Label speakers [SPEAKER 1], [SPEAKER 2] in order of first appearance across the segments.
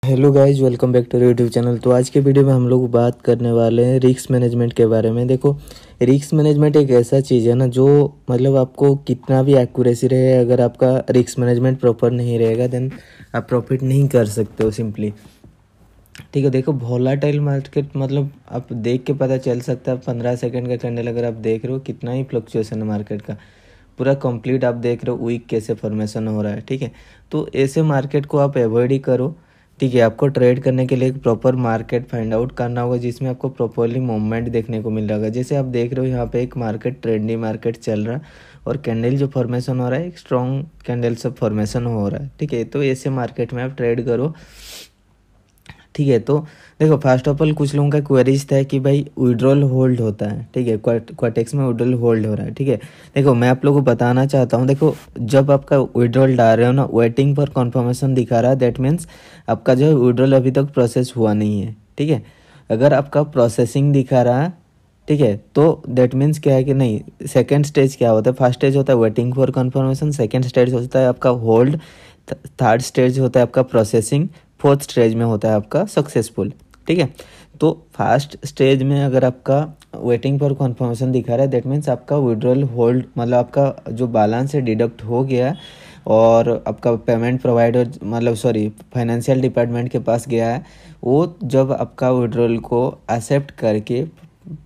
[SPEAKER 1] Hello guys, welcome back to YouTube channel. तो आज के वीडियो में हम लोग बात करने वाले हैं रिस्क मैनेजमेंट के बारे में। देखो, रिस्क मैनेजमेंट एक ऐसा चीज़ है ना जो मतलब आपको कितना भी एक्यूरेसी रहे, अगर आपका रिस्क मैनेजमेंट प्रॉपर नहीं रहेगा देन आप प्रॉफिट नहीं कर सकते हो सिंपली। ठीक है, देखो वोलेटाइल मार्केट मतलब आप देख के पता चल सकता है। 15 सेकंड का कैंडल अगर आप देख रहे हो कितना ही फ्लक्चुएशन है मार्केट का, पूरा कंप्लीट आप देख रहे हो वीक कैसे फॉर्मेशन हो रहा है। ठीक है, तो ऐसे मार्केट को आप अवॉइड ही करो। ठीक है, आपको ट्रेड करने के लिए एक प्रॉपर मार्केट फाइंड आउट करना होगा जिसमें आपको प्रॉपरली मूवमेंट देखने को मिल रहा है। जैसे आप देख रहे हो यहाँ पे एक मार्केट ट्रेंडी मार्केट चल रहा है और कैंडल जो फॉर्मेशन हो रहा है एक स्ट्रॉन्ग कैंडल सब फॉर्मेशन हो रहा है। ठीक है, तो ऐसे मार्केट में आप ट्रेड करो। ठीक है, तो देखो फर्स्ट ऑफ ऑल कुछ लोगों का क्वेरीज था कि भाई विड्रॉल होल्ड होता है। ठीक है, क्वाटेक्स में विड्रॉल होल्ड हो रहा है। ठीक है, देखो मैं आप लोगों को बताना चाहता हूँ। देखो जब आपका विड्रॉल डाल रहे हो ना, वेटिंग फॉर कन्फर्मेशन दिखा रहा है, दैट मीन्स आपका जो है विड्रॉल अभी तक प्रोसेस हुआ नहीं है। ठीक है, अगर आपका प्रोसेसिंग दिखा रहा है, ठीक है, तो दैट मीन्स क्या है कि नहीं, सेकेंड स्टेज क्या होता है, फर्स्ट स्टेज होता है waiting for conformation, second stage होता है आपका होल्ड, थर्ड स्टेज होता है आपका प्रोसेसिंग, फोर्थ स्टेज में होता है आपका सक्सेसफुल। ठीक है, तो फर्स्ट स्टेज में अगर आपका वेटिंग फॉर कन्फर्मेशन दिखा रहा है दैट मीन्स आपका विड्रॉल होल्ड मतलब आपका जो बैलेंस है डिडक्ट हो गया और आपका पेमेंट प्रोवाइडर मतलब सॉरी फाइनेंशियल डिपार्टमेंट के पास गया है। वो जब आपका विड्रॉल को एक्सेप्ट करके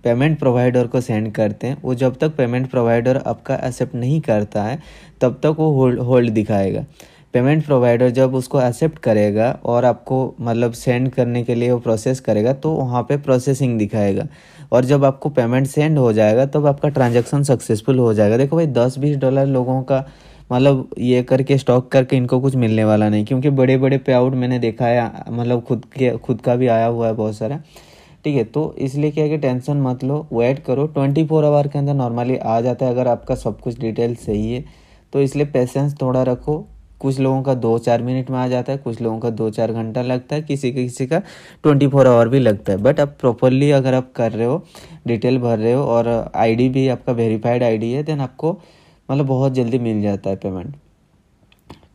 [SPEAKER 1] पेमेंट प्रोवाइडर को सेंड करते हैं, वो जब तक पेमेंट प्रोवाइडर आपका एक्सेप्ट नहीं करता है तब तक वो होल्ड दिखाएगा। पेमेंट प्रोवाइडर जब उसको एक्सेप्ट करेगा और आपको मतलब सेंड करने के लिए वो प्रोसेस करेगा तो वहाँ पे प्रोसेसिंग दिखाएगा, और जब आपको पेमेंट सेंड हो जाएगा तब आपका ट्रांजैक्शन सक्सेसफुल हो जाएगा। देखो भाई, $10-20 लोगों का मतलब ये करके स्टॉक करके इनको कुछ मिलने वाला नहीं, क्योंकि बड़े बड़े पे आउट मैंने देखा है, मतलब खुद का भी आया हुआ है बहुत सारा। ठीक है, तो इसलिए क्या है कि टेंशन मत लो, वेट करो, 24 आवर के अंदर नॉर्मली आ जाता है अगर आपका सब कुछ डिटेल सही है। तो इसलिए पेशेंस थोड़ा रखो। कुछ लोगों का 2-4 मिनट में आ जाता है, कुछ लोगों का 2-4 घंटा लगता है, किसी का 24 आवर भी लगता है। बट आप प्रॉपरली अगर आप कर रहे हो, डिटेल भर रहे हो और आईडी भी आपका वेरीफाइड आईडी है, देन आपको मतलब बहुत जल्दी मिल जाता है पेमेंट।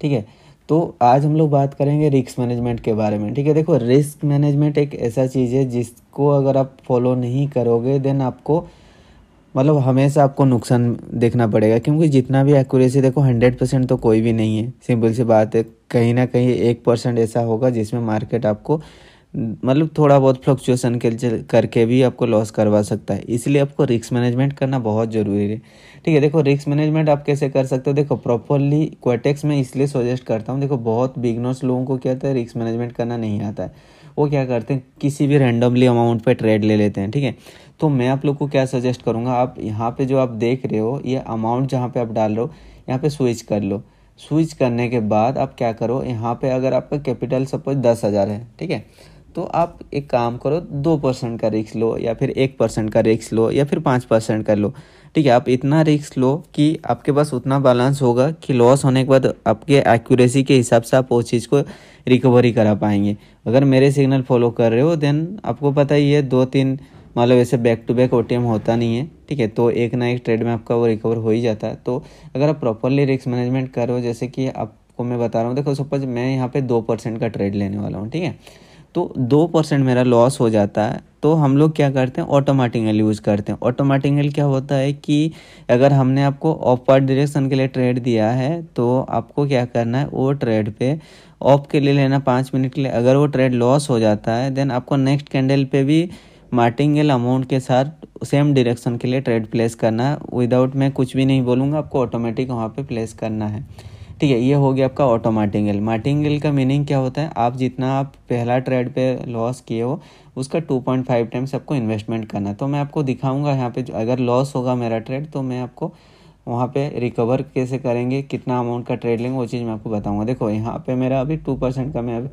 [SPEAKER 1] ठीक है, तो आज हम लोग बात करेंगे रिस्क मैनेजमेंट के बारे में। ठीक है, देखो रिस्क मैनेजमेंट एक ऐसा चीज़ है जिसको अगर आप फॉलो नहीं करोगे देन आपको मतलब हमेशा आपको नुकसान देखना पड़ेगा, क्योंकि जितना भी एक्यूरेसी देखो 100% तो कोई भी नहीं है। सिंपल सी बात है, कहीं ना कहीं 1% ऐसा होगा जिसमें मार्केट आपको मतलब थोड़ा बहुत फ्लक्चुएशन के करके भी आपको लॉस करवा सकता है। इसलिए आपको रिस्क मैनेजमेंट करना बहुत ज़रूरी है। ठीक है, देखो रिस्क मैनेजमेंट आप कैसे कर सकते हो। देखो प्रॉपरली क्वाटेक्स में इसलिए सजेस्ट करता हूँ। देखो बहुत बिगनर्स लोगों को क्या होता है, रिस्क मैनेजमेंट करना नहीं आता है। वो क्या करते हैं, किसी भी रैंडमली अमाउंट पे ट्रेड ले लेते हैं। ठीक है, तो मैं आप लोग को क्या सजेस्ट करूँगा, आप यहाँ पे जो आप देख रहे हो ये अमाउंट जहाँ पे आप डाल रहे हो यहाँ पे स्विच कर लो। स्विच करने के बाद आप क्या करो, यहाँ पे अगर आपका कैपिटल सपोज 10,000 है, ठीक है, तो आप एक काम करो, 2% का रिस्क लो या फिर 1% का रिस्क लो या फिर 5% का लो। ठीक है, आप इतना रिस्क लो कि आपके पास उतना बैलेंस होगा कि लॉस होने के बाद आपके एक्यूरेसी के हिसाब से आप उस चीज़ को रिकवरी करा पाएंगे। अगर मेरे सिग्नल फॉलो कर रहे हो देन आपको पता ही है 2-3 मतलब ऐसे बैक टू बैक ओटीएम होता नहीं है। ठीक है, तो एक ना एक ट्रेड में आपका वो रिकवर हो ही जाता है। तो अगर आप प्रॉपरली रिस्क मैनेजमेंट कर रहे हो, जैसे कि आपको मैं बता रहा हूँ, देखो सपोज मैं यहाँ पे 2% का ट्रेड लेने वाला हूँ। ठीक है, तो 2% मेरा लॉस हो जाता है, तो हम लोग क्या करते हैं, ऑटोमेटिकली यूज़ करते हैं। ऑटोमेटिकली क्या होता है कि अगर हमने आपको अपवर्ड डायरेक्शन के लिए ट्रेड दिया है तो आपको क्या करना है, वो ट्रेड पे ऑफ के लिए लेना 5 मिनट के लिए। अगर वो ट्रेड लॉस हो जाता है देन आपको नेक्स्ट कैंडल पे भी मार्टिंगेल अमाउंट के साथ सेम डायरेक्शन के लिए ट्रेड प्लेस करना है। विदाउट मैं कुछ भी नहीं बोलूँगा, आपको ऑटोमेटिक वहाँ पे प्लेस करना है। ठीक है, ये हो गया आपका ऑटो मार्टिंगेल। मार्टिंगेल का मीनिंग क्या होता है, आप जितना आप पहला ट्रेड पे लॉस किए हो उसका 2.5 टाइम्स आपको इन्वेस्टमेंट करना है। तो मैं आपको दिखाऊंगा यहाँ पे, अगर लॉस होगा मेरा ट्रेड तो मैं आपको वहाँ पे रिकवर कैसे करेंगे, कितना अमाउंट का ट्रेड लेंगे, वो चीज़ मैं आपको बताऊँगा। देखो यहाँ पे मेरा अभी 2% का मैं अभी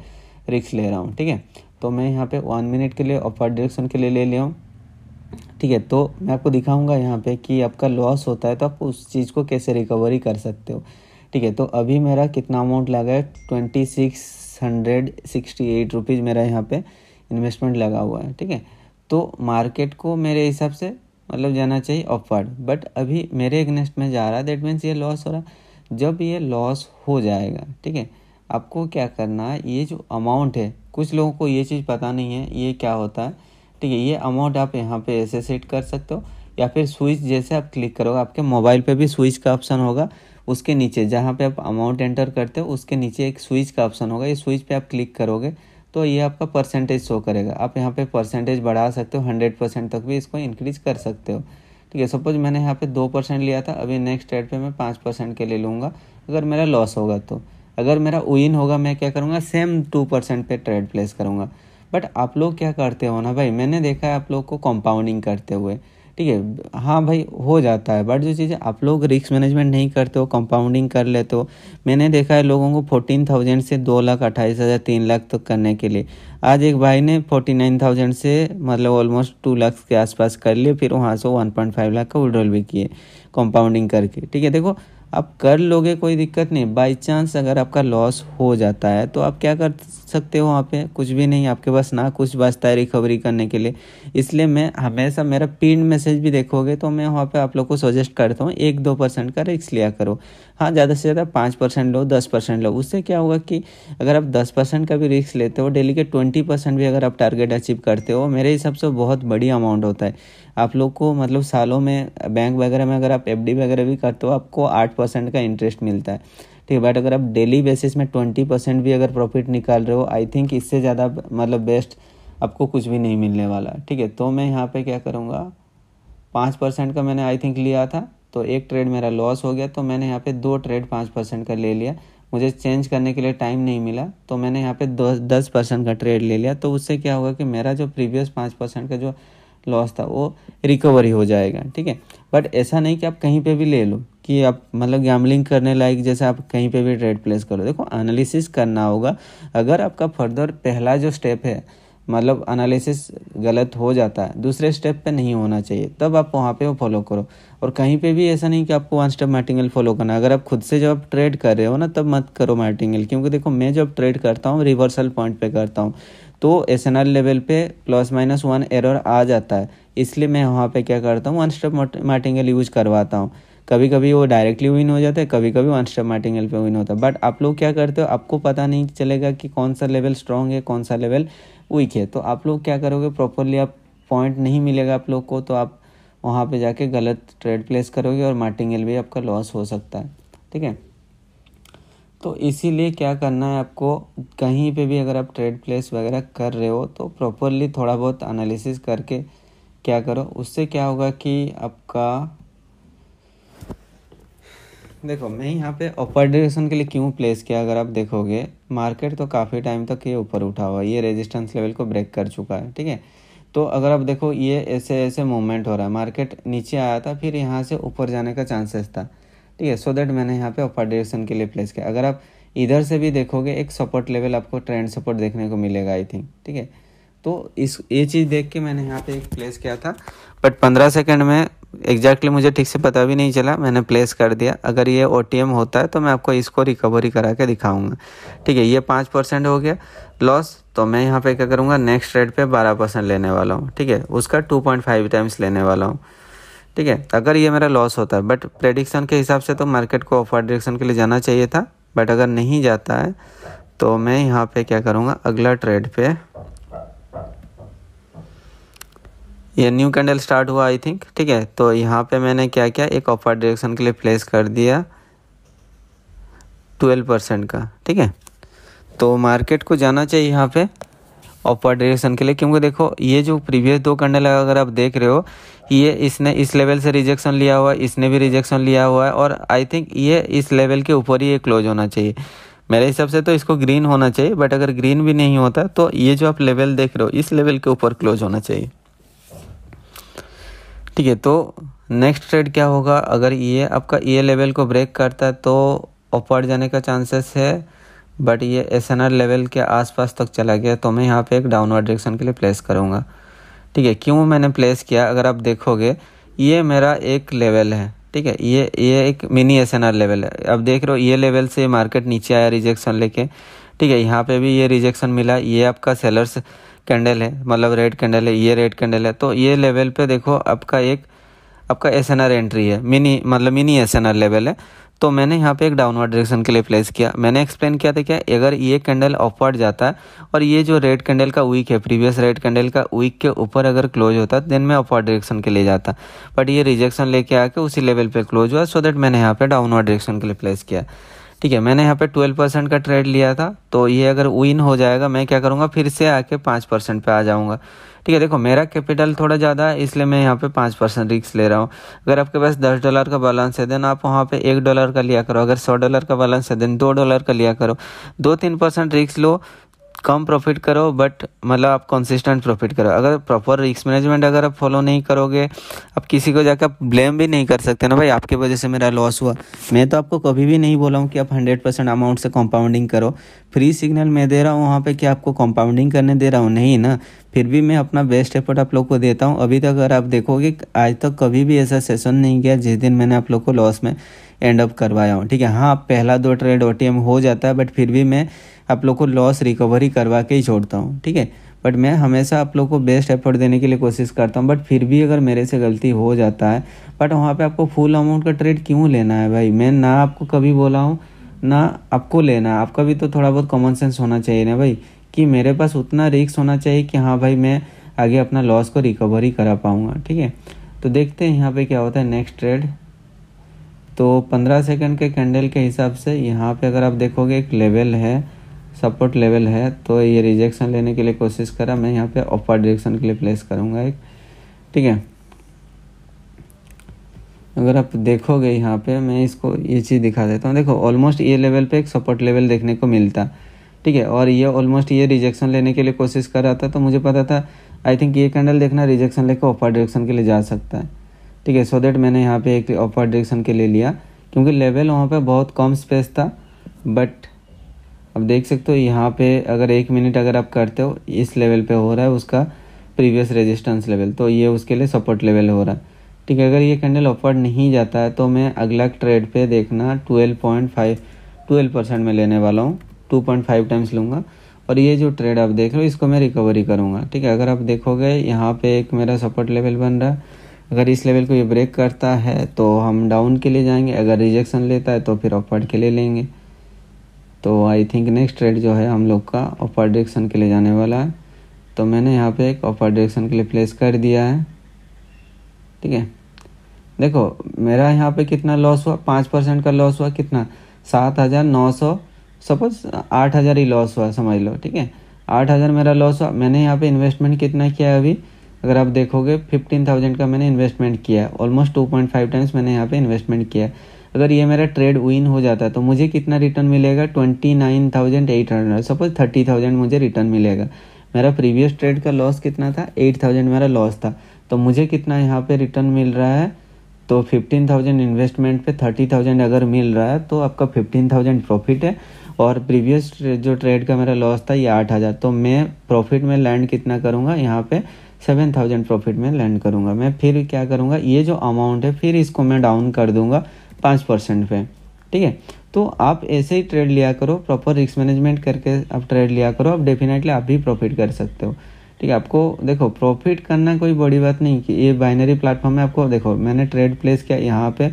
[SPEAKER 1] रिस्क ले रहा हूँ। ठीक है, तो मैं यहाँ पे 1 मिनट के लिए अपवर्ड डायरेक्शन के लिए ले लिया हूँ। ठीक है, तो मैं आपको दिखाऊंगा यहाँ पे कि आपका लॉस होता है तो आप उस चीज़ को कैसे रिकवरी कर सकते हो। ठीक है, तो अभी मेरा कितना अमाउंट लगा है, 2668 रुपीज़ मेरा यहाँ पे इन्वेस्टमेंट लगा हुआ है। ठीक है, तो मार्केट को मेरे हिसाब से मतलब जाना चाहिए अपवर्ड, बट अभी मेरे अगेंस्ट में जा रहा है, दैट मीन्स ये लॉस हो रहा है। जब ये लॉस हो जाएगा, ठीक है, आपको क्या करना है, ये जो अमाउंट है
[SPEAKER 2] कुछ लोगों को ये चीज़ पता नहीं है ये क्या होता है, ठीक है। ये अमाउंट आप यहाँ पे ऐसे सेट कर सकते हो, या फिर स्विच जैसे आप क्लिक करोगे, आपके मोबाइल पे भी स्विच का ऑप्शन होगा, उसके नीचे जहाँ पे आप अमाउंट एंटर करते हो उसके नीचे एक स्विच का ऑप्शन होगा, ये स्विच पे आप क्लिक करोगे तो ये आपका परसेंटेज शो करेगा। आप यहाँ पे परसेंटेज बढ़ा सकते हो, 100% तक भी इसको इंक्रीज कर सकते हो, ठीक है। सपोज मैंने यहाँ पे 2% लिया था, अभी नेक्स्ट ट्रेड पे मैं 5% के ले लूँगा अगर मेरा लॉस होगा तो। अगर मेरा विन होगा मैं क्या करूँगा, सेम 2% पे ट्रेड प्लेस करूँगा। बट आप लोग क्या करते हो ना भाई, मैंने देखा है आप लोग को कंपाउंडिंग करते हुए, ठीक है। हाँ भाई हो जाता है, बट जो चीज़ें आप लोग रिस्क मैनेजमेंट नहीं करते हो, कंपाउंडिंग कर लेते हो। मैंने देखा है लोगों को 14,000 से 2,28,000 3 लाख तक करने के लिए, आज एक भाई ने 49,000 से मतलब ऑलमोस्ट 2 लाख के आसपास कर लिए, फिर वहाँ से 1.5 लाख का विड्रॉल भी किए कंपाउंडिंग करके, ठीक है। देखो आप कर लोगे कोई दिक्कत नहीं, बाई चांस अगर आपका लॉस हो जाता है तो आप क्या कर सकते हो, वहाँ पे कुछ भी नहीं, आपके पास ना कुछ बचता है रिकवरी करने के लिए। इसलिए मैं हमेशा मेरा पिन मैसेज भी देखोगे तो मैं वहाँ पे आप लोग को सजेस्ट करता हूँ 1-2% का रिस्क लिया करो। हाँ ज़्यादा से ज़्यादा 5% लो, 10% लो। उससे क्या होगा कि अगर आप 10% का भी रिस्क लेते हो, डेली के 20% भी अगर आप टारगेट अचीव करते हो, मेरे हिसाब से बहुत बड़ी अमाउंट होता है। आप लोग को मतलब सालों में बैंक वगैरह में अगर आप एफडी वगैरह भी करते हो आपको 8% का इंटरेस्ट मिलता है, ठीक है। बट अगर आप डेली बेसिस में 20% भी अगर प्रॉफिट निकाल रहे हो, आई थिंक इससे ज़्यादा मतलब बेस्ट आपको कुछ भी नहीं मिलने वाला, ठीक है। तो मैं यहाँ पे क्या करूँगा, 5% का मैंने आई थिंक लिया था, तो एक ट्रेड मेरा लॉस हो गया, तो मैंने यहाँ पे 2 ट्रेड 5% का ले लिया। मुझे चेंज करने के लिए टाइम नहीं मिला तो मैंने यहाँ पे 10% का ट्रेड ले लिया। तो उससे क्या होगा कि मेरा जो प्रीवियस 5% का जो लॉस था वो रिकवरी हो जाएगा, ठीक है। बट ऐसा नहीं कि आप कहीं पे भी ले लो कि आप मतलब गैम्बलिंग करने लायक जैसे आप कहीं पे भी ट्रेड प्लेस करो। देखो एनालिसिस करना होगा। अगर आपका फर्दर पहला जो स्टेप है मतलब एनालिसिस गलत हो जाता है, दूसरे स्टेप पे नहीं होना चाहिए, तब आप वहाँ पे वो फॉलो करो। और कहीं पे भी ऐसा नहीं कि आपको 1 स्टेप मार्टिंगल फॉलो करना है। अगर आप खुद से जब आप ट्रेड कर रहे हो ना तब मत करो मार्टिंगल, क्योंकि देखो मैं जब ट्रेड करता हूँ रिवर्सल पॉइंट पे करता हूँ तो एसएनआर लेवल पे +-1 एरर आ जाता है, इसलिए मैं वहाँ पे क्या करता हूँ 1 स्टेप मार्टिंगल यूज करवाता हूँ। कभी कभी वो डायरेक्टली विन हो जाता है, कभी कभी 1 स्टेप मार्टिंगल पे विन होता है। बट आप लोग क्या करते हो, आपको पता नहीं चलेगा कि कौन सा लेवल स्ट्रॉन्ग है कौन सा लेवल वीक है, तो आप लोग क्या करोगे, प्रॉपरली आप पॉइंट नहीं मिलेगा आप लोग को, तो आप वहाँ पे जाके गलत ट्रेड प्लेस करोगे और मार्टिंगल भी आपका लॉस हो सकता है, ठीक है। तो इसीलिए क्या करना है आपको, कहीं पे भी अगर आप ट्रेड प्लेस वगैरह कर रहे हो तो प्रॉपरली थोड़ा बहुत एनालिसिस करके क्या करो। उससे क्या होगा कि आपका देखो मैं यहाँ पे अपर डायरेक्शन के लिए क्यों प्लेस किया, अगर आप देखोगे मार्केट तो काफ़ी टाइम तक ये ऊपर उठा हुआ है, ये रेजिस्टेंस लेवल को ब्रेक कर चुका है, ठीक है। तो अगर आप देखो ये ऐसे ऐसे मूवमेंट हो रहा है, मार्केट नीचे आया था फिर यहाँ से ऊपर जाने का चांसेस था, ठीक है। सो दैट मैंने यहाँ पे अपर डायरेक्शन के लिए प्लेस किया। अगर आप इधर से भी देखोगे एक सपोर्ट लेवल आपको ट्रेंड सपोर्ट देखने को मिलेगा आई थिंक, ठीक है। तो ये चीज़ देख के मैंने यहाँ पे एक प्लेस किया था, बट 15 सेकंड में एग्जैक्टली मुझे ठीक से पता भी नहीं चला, मैंने प्लेस कर दिया। अगर ये ओटीएम होता है तो मैं आपको इसको रिकवरी करा के दिखाऊंगा, ठीक है। ये 5% हो गया लॉस, तो मैं यहाँ पे क्या करूँगा, नेक्स्ट ट्रेड पे 12% लेने वाला हूँ, ठीक है। उसका 2.5 टाइम्स लेने वाला हूँ, ठीक है। अगर ये मेरा लॉस होता है, बट प्रेडिक्शन के हिसाब से तो मार्केट को अपर डायरेक्शन के लिए जाना चाहिए था, बट अगर नहीं जाता है तो मैं यहाँ पे क्या करूँगा, अगला ट्रेड पे ये न्यू कैंडल स्टार्ट हुआ आई थिंक, ठीक है। तो यहाँ पे मैंने क्या किया, एक अपर डायरेक्शन के लिए प्लेस कर दिया 12% का, ठीक है। तो मार्केट को जाना चाहिए यहाँ पे अपर डायरेक्शन के लिए, क्योंकि देखो ये जो प्रीवियस 2 कैंडल अगर आप देख रहे हो, ये इसने इस लेवल से रिजेक्शन लिया हुआ है, इसने भी रिजेक्शन लिया हुआ है, और आई थिंक ये इस लेवल के ऊपर ही ये क्लोज होना चाहिए मेरे हिसाब से। तो इसको ग्रीन होना चाहिए, बट अगर ग्रीन भी नहीं होता तो ये जो आप लेवल देख रहे हो इस लेवल के ऊपर क्लोज होना चाहिए, ठीक है। तो नेक्स्ट ट्रेड क्या होगा, अगर ये आपका ये लेवल को ब्रेक करता है तो ऊपर जाने का चांसेस है, बट ये एसएनआर लेवल के आसपास तक चला गया तो मैं यहाँ पे एक डाउनवर्ड डायरेक्शन के लिए प्लेस करूँगा, ठीक है। क्यों मैंने प्लेस किया, अगर आप देखोगे ये मेरा एक लेवल है, ठीक है। ये एक मिनी एसएनआर लेवल है। अब देख रहे हो ये लेवल से मार्केट नीचे आया रिजेक्शन लेके, ठीक है। यहाँ पे भी ये रिजेक्शन मिला, ये आपका सेलर्स कैंडल है, मतलब रेड कैंडल है, ये रेड कैंडल है। तो ये लेवल पे देखो आपका एसएनआर एंट्री है, मिनी एसएनआर लेवल है। तो मैंने यहाँ पे एक डाउनवर्ड डायरेक्शन के लिए प्लेस किया। मैंने एक्सप्लेन किया था क्या, अगर ये कैंडल अपवर्ड जाता है और ये जो रेड कैंडल का वीक है, प्रीवियस रेड कैंडल का वीक के ऊपर अगर क्लोज होता देन मैं अपवर्ड डायरेक्शन के लिए जाता, बट ये रिजेक्शन लेके आके उसी लेवल पे क्लोज हुआ, सो दैट मैंने यहाँ पे डाउनवर्ड डायरेक्शन के लिए प्लेस किया। ठीक है, मैंने यहाँ पे 12% का ट्रेड लिया था, तो ये अगर विन हो जाएगा मैं क्या करूँगा, फिर से आके 5% पे आ जाऊँगा। ठीक है, देखो मेरा कैपिटल थोड़ा ज़्यादा है इसलिए मैं यहाँ पे 5% रिस्क ले रहा हूँ। अगर आपके पास $10 का बैलेंस है देन आप वहाँ पे $1 का लिया करो, अगर $100 का बैलेंस है देन $2 का लिया करो। 2-3% रिस्क लो, कम प्रॉफिट करो, बट मतलब आप कंसिस्टेंट प्रॉफिट करो। अगर प्रॉपर रिस्क मैनेजमेंट अगर आप फॉलो नहीं करोगे, आप किसी को जाकर ब्लेम भी नहीं कर सकते ना भाई आपकी वजह से मेरा लॉस हुआ। मैं तो आपको कभी भी नहीं बोला हूँ कि आप 100% अमाउंट से कंपाउंडिंग करो। फ्री सिग्नल मैं दे रहा हूँ वहाँ पे, क्या आपको कंपाउंडिंग करने दे रहा हूँ? नहीं ना। फिर भी मैं अपना बेस्ट एफर्ट आप लोग को देता हूँ। अभी तक अगर आप देखोगे आज तक कभी भी ऐसा सेशन नहीं गया जिस दिन मैंने आप लोग को लॉस में एंड अप करवाया हूँ। ठीक है, हाँ पहला 2 ट्रेड OTM हो जाता है, बट फिर भी मैं आप लोग को लॉस रिकवरी करवा के ही छोड़ता हूँ। ठीक है, बट मैं हमेशा आप लोग को बेस्ट एफर्ट देने के लिए कोशिश करता हूँ, बट फिर भी अगर मेरे से गलती हो जाता है, बट वहाँ पे आपको फुल अमाउंट का ट्रेड क्यों लेना है भाई? मैं ना आपको कभी बोला हूँ ना आपको लेना है। आपका भी तो थोड़ा बहुत कॉमन सेंस होना चाहिए ना भाई, कि मेरे पास उतना रिस्क होना चाहिए कि हाँ भाई मैं आगे अपना लॉस को रिकवरी करा पाऊँगा। ठीक है, तो देखते हैं यहाँ पे क्या होता है नेक्स्ट ट्रेड। तो 15 सेकंड के कैंडल के हिसाब से यहाँ पे अगर आप देखोगे एक लेवल है, सपोर्ट लेवल है, तो ये रिजेक्शन लेने के लिए कोशिश करा। मैं यहाँ पे अपवर्ड डायरेक्शन के लिए प्लेस करूँगा एक। ठीक है, अगर आप देखोगे यहाँ पे मैं इसको ये चीज़ दिखा देता हूँ। देखो ऑलमोस्ट ये लेवल पे एक सपोर्ट लेवल देखने को मिलता। ठीक है, और ये ऑलमोस्ट ये रिजेक्शन लेने के लिए कोशिश कर रहा था, तो मुझे पता था आई थिंक ये कैंडल देखना रिजेक्शन लेकर अपवर्ड डायरेक्शन के लिए जा सकता है। ठीक है, सो दैट मैंने यहाँ पे एक अपवर्ड डायरेक्शन के लिए लिया, क्योंकि लेवल वहाँ पे बहुत कम स्पेस था। बट अब देख सकते हो यहाँ पे अगर 1 मिनट अगर आप करते हो इस लेवल पे हो रहा है उसका प्रीवियस रेजिस्टेंस लेवल, तो ये उसके लिए सपोर्ट लेवल हो रहा है। ठीक है, अगर ये कैंडल अपवर्ड नहीं जाता है तो मैं अगला ट्रेड पे देखना 12% में लेने वाला हूँ, 2.5 टाइम्स लूँगा, और ये जो ट्रेड आप देख रहे हो इसको मैं रिकवरी करूँगा। ठीक है, अगर आप देखोगे यहाँ पे एक मेरा सपोर्ट लेवल बन रहा है, अगर इस लेवल को ये ब्रेक करता है तो हम डाउन के लिए जाएंगे, अगर रिजेक्शन लेता है तो फिर अपवर्ड के लिए लेंगे। तो आई थिंक नेक्स्ट ट्रेड जो है हम लोग का अपवर्ड डायरेक्शन के लिए जाने वाला है, तो मैंने यहाँ पे एक अपवर्ड डायरेक्शन के लिए प्लेस कर दिया है। ठीक है, देखो मेरा यहाँ पे कितना लॉस हुआ, 5% का लॉस हुआ, कितना 7,900, सपोज 8,000 ही लॉस हुआ समझ लो। ठीक है, 8,000 मेरा लॉस हुआ। मैंने यहाँ पे इन्वेस्टमेंट कितना किया है अभी, अगर आप देखोगे 15,000 का मैंने इन्वेस्टमेंट किया है, ऑलमोस्ट 2.5 टाइम्स मैंने यहाँ पे इन्वेस्टमेंट किया है। अगर ये मेरा ट्रेड विन हो जाता है तो मुझे कितना रिटर्न मिलेगा, 29,800, सपोज 30,000 मुझे रिटर्न मिलेगा। मेरा प्रीवियस ट्रेड का लॉस कितना था, 8,000 मेरा लॉस था, तो मुझे कितना यहाँ पे रिटर्न मिल रहा है, तो 15,000 इन्वेस्टमेंट पे 30,000 अगर मिल रहा है तो आपका 15,000 प्रॉफिट है, और प्रीवियस जो ट्रेड का मेरा लॉस था ये 8,000, तो मैं प्रॉफिट में लैंड कितना करूँगा यहाँ पे 7,000 प्रॉफिट में लैंड करूँगा। मैं फिर क्या करूँगा, ये जो अमाउंट है फिर इसको मैं डाउन कर दूँगा 5% पे। ठीक है, तो आप ऐसे ही ट्रेड लिया करो, प्रॉपर रिस्क मैनेजमेंट करके आप ट्रेड लिया करो, आप डेफिनेटली आप भी प्रॉफिट कर सकते हो। ठीक है, आपको देखो प्रॉफिट करना कोई बड़ी बात नहीं कि ये बाइनरी प्लेटफॉर्म में आपको देखो मैंने ट्रेड प्लेस किया, यहाँ पे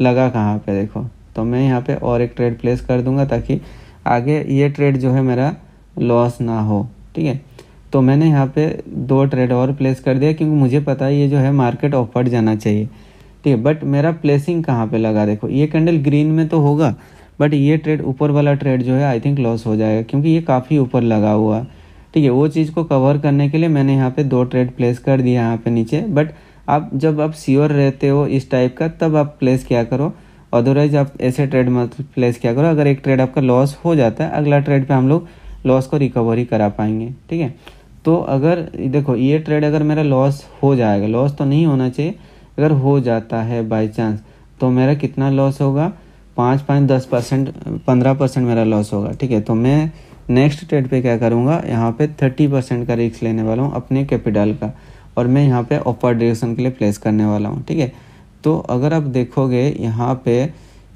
[SPEAKER 2] लगा कहाँ पे देखो, तो मैं यहाँ पे और एक ट्रेड प्लेस कर दूंगा ताकि आगे ये ट्रेड जो है मेरा लॉस ना हो। ठीक है, तो मैंने यहाँ पे 2 ट्रेड और प्लेस कर दिया, क्योंकि मुझे पता है ये जो है मार्केट अपवर्ड जाना चाहिए। ठीक है, बट मेरा प्लेसिंग कहाँ पे लगा, देखो ये कैंडल ग्रीन में तो होगा, बट ये ट्रेड ऊपर वाला ट्रेड जो है आई थिंक लॉस हो जाएगा, क्योंकि ये काफ़ी ऊपर लगा हुआ है। ठीक है, वो चीज़ को कवर करने के लिए मैंने यहाँ पे 2 ट्रेड प्लेस कर दिया यहाँ पे नीचे। बट आप जब आप श्योर रहते हो इस टाइप का तब आप प्लेस किया करो, अदरवाइज आप ऐसे ट्रेड मत प्लेस किया करो। अगर एक ट्रेड आपका लॉस हो जाता है, अगला ट्रेड पे हम लोग लॉस को रिकवरी करा पाएंगे। ठीक है, तो अगर देखो ये ट्रेड अगर मेरा लॉस हो जाएगा, लॉस तो नहीं होना चाहिए, अगर हो जाता है बाई चांस, तो मेरा कितना लॉस होगा, 5, 10%, 15% मेरा लॉस होगा। ठीक है, तो मैं नेक्स्ट ट्रेड पे क्या करूँगा, यहाँ पे 30% का रिस्क लेने वाला हूँ अपने कैपिटल का, और मैं यहाँ पे अपवर्ड डायरेक्शन के लिए प्लेस करने वाला हूँ। ठीक है, तो अगर आप देखोगे यहाँ पे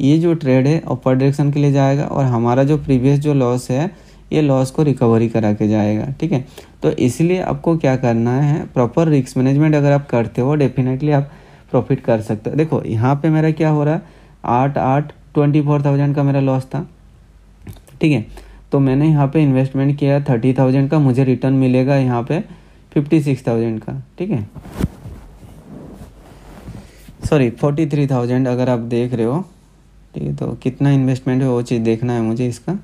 [SPEAKER 2] ये जो ट्रेड है अपवर्ड डायरेक्शन के लिए जाएगा, और हमारा जो प्रीवियस जो लॉस है ये लॉस को रिकवरी करा के जाएगा। ठीक है, तो इसलिए आपको क्या करना है, प्रॉपर रिस्क मैनेजमेंट अगर आप करते हो डेफिनेटली आप प्रॉफिट कर सकते हो। देखो यहाँ पे मेरा क्या हो रहा है, 8, 8, 24,000 का मेरा लॉस था, ठीक है। तो मैंने यहाँ पे इन्वेस्टमेंट किया 30,000 का, मुझे रिटर्न मिलेगा यहाँ पे 56,000 का, ठीक है, सॉरी 43,000 अगर आप देख रहे हो, ठीक है। तो कितना इन्वेस्टमेंट है वो चीज़ देखना है मुझे, इसका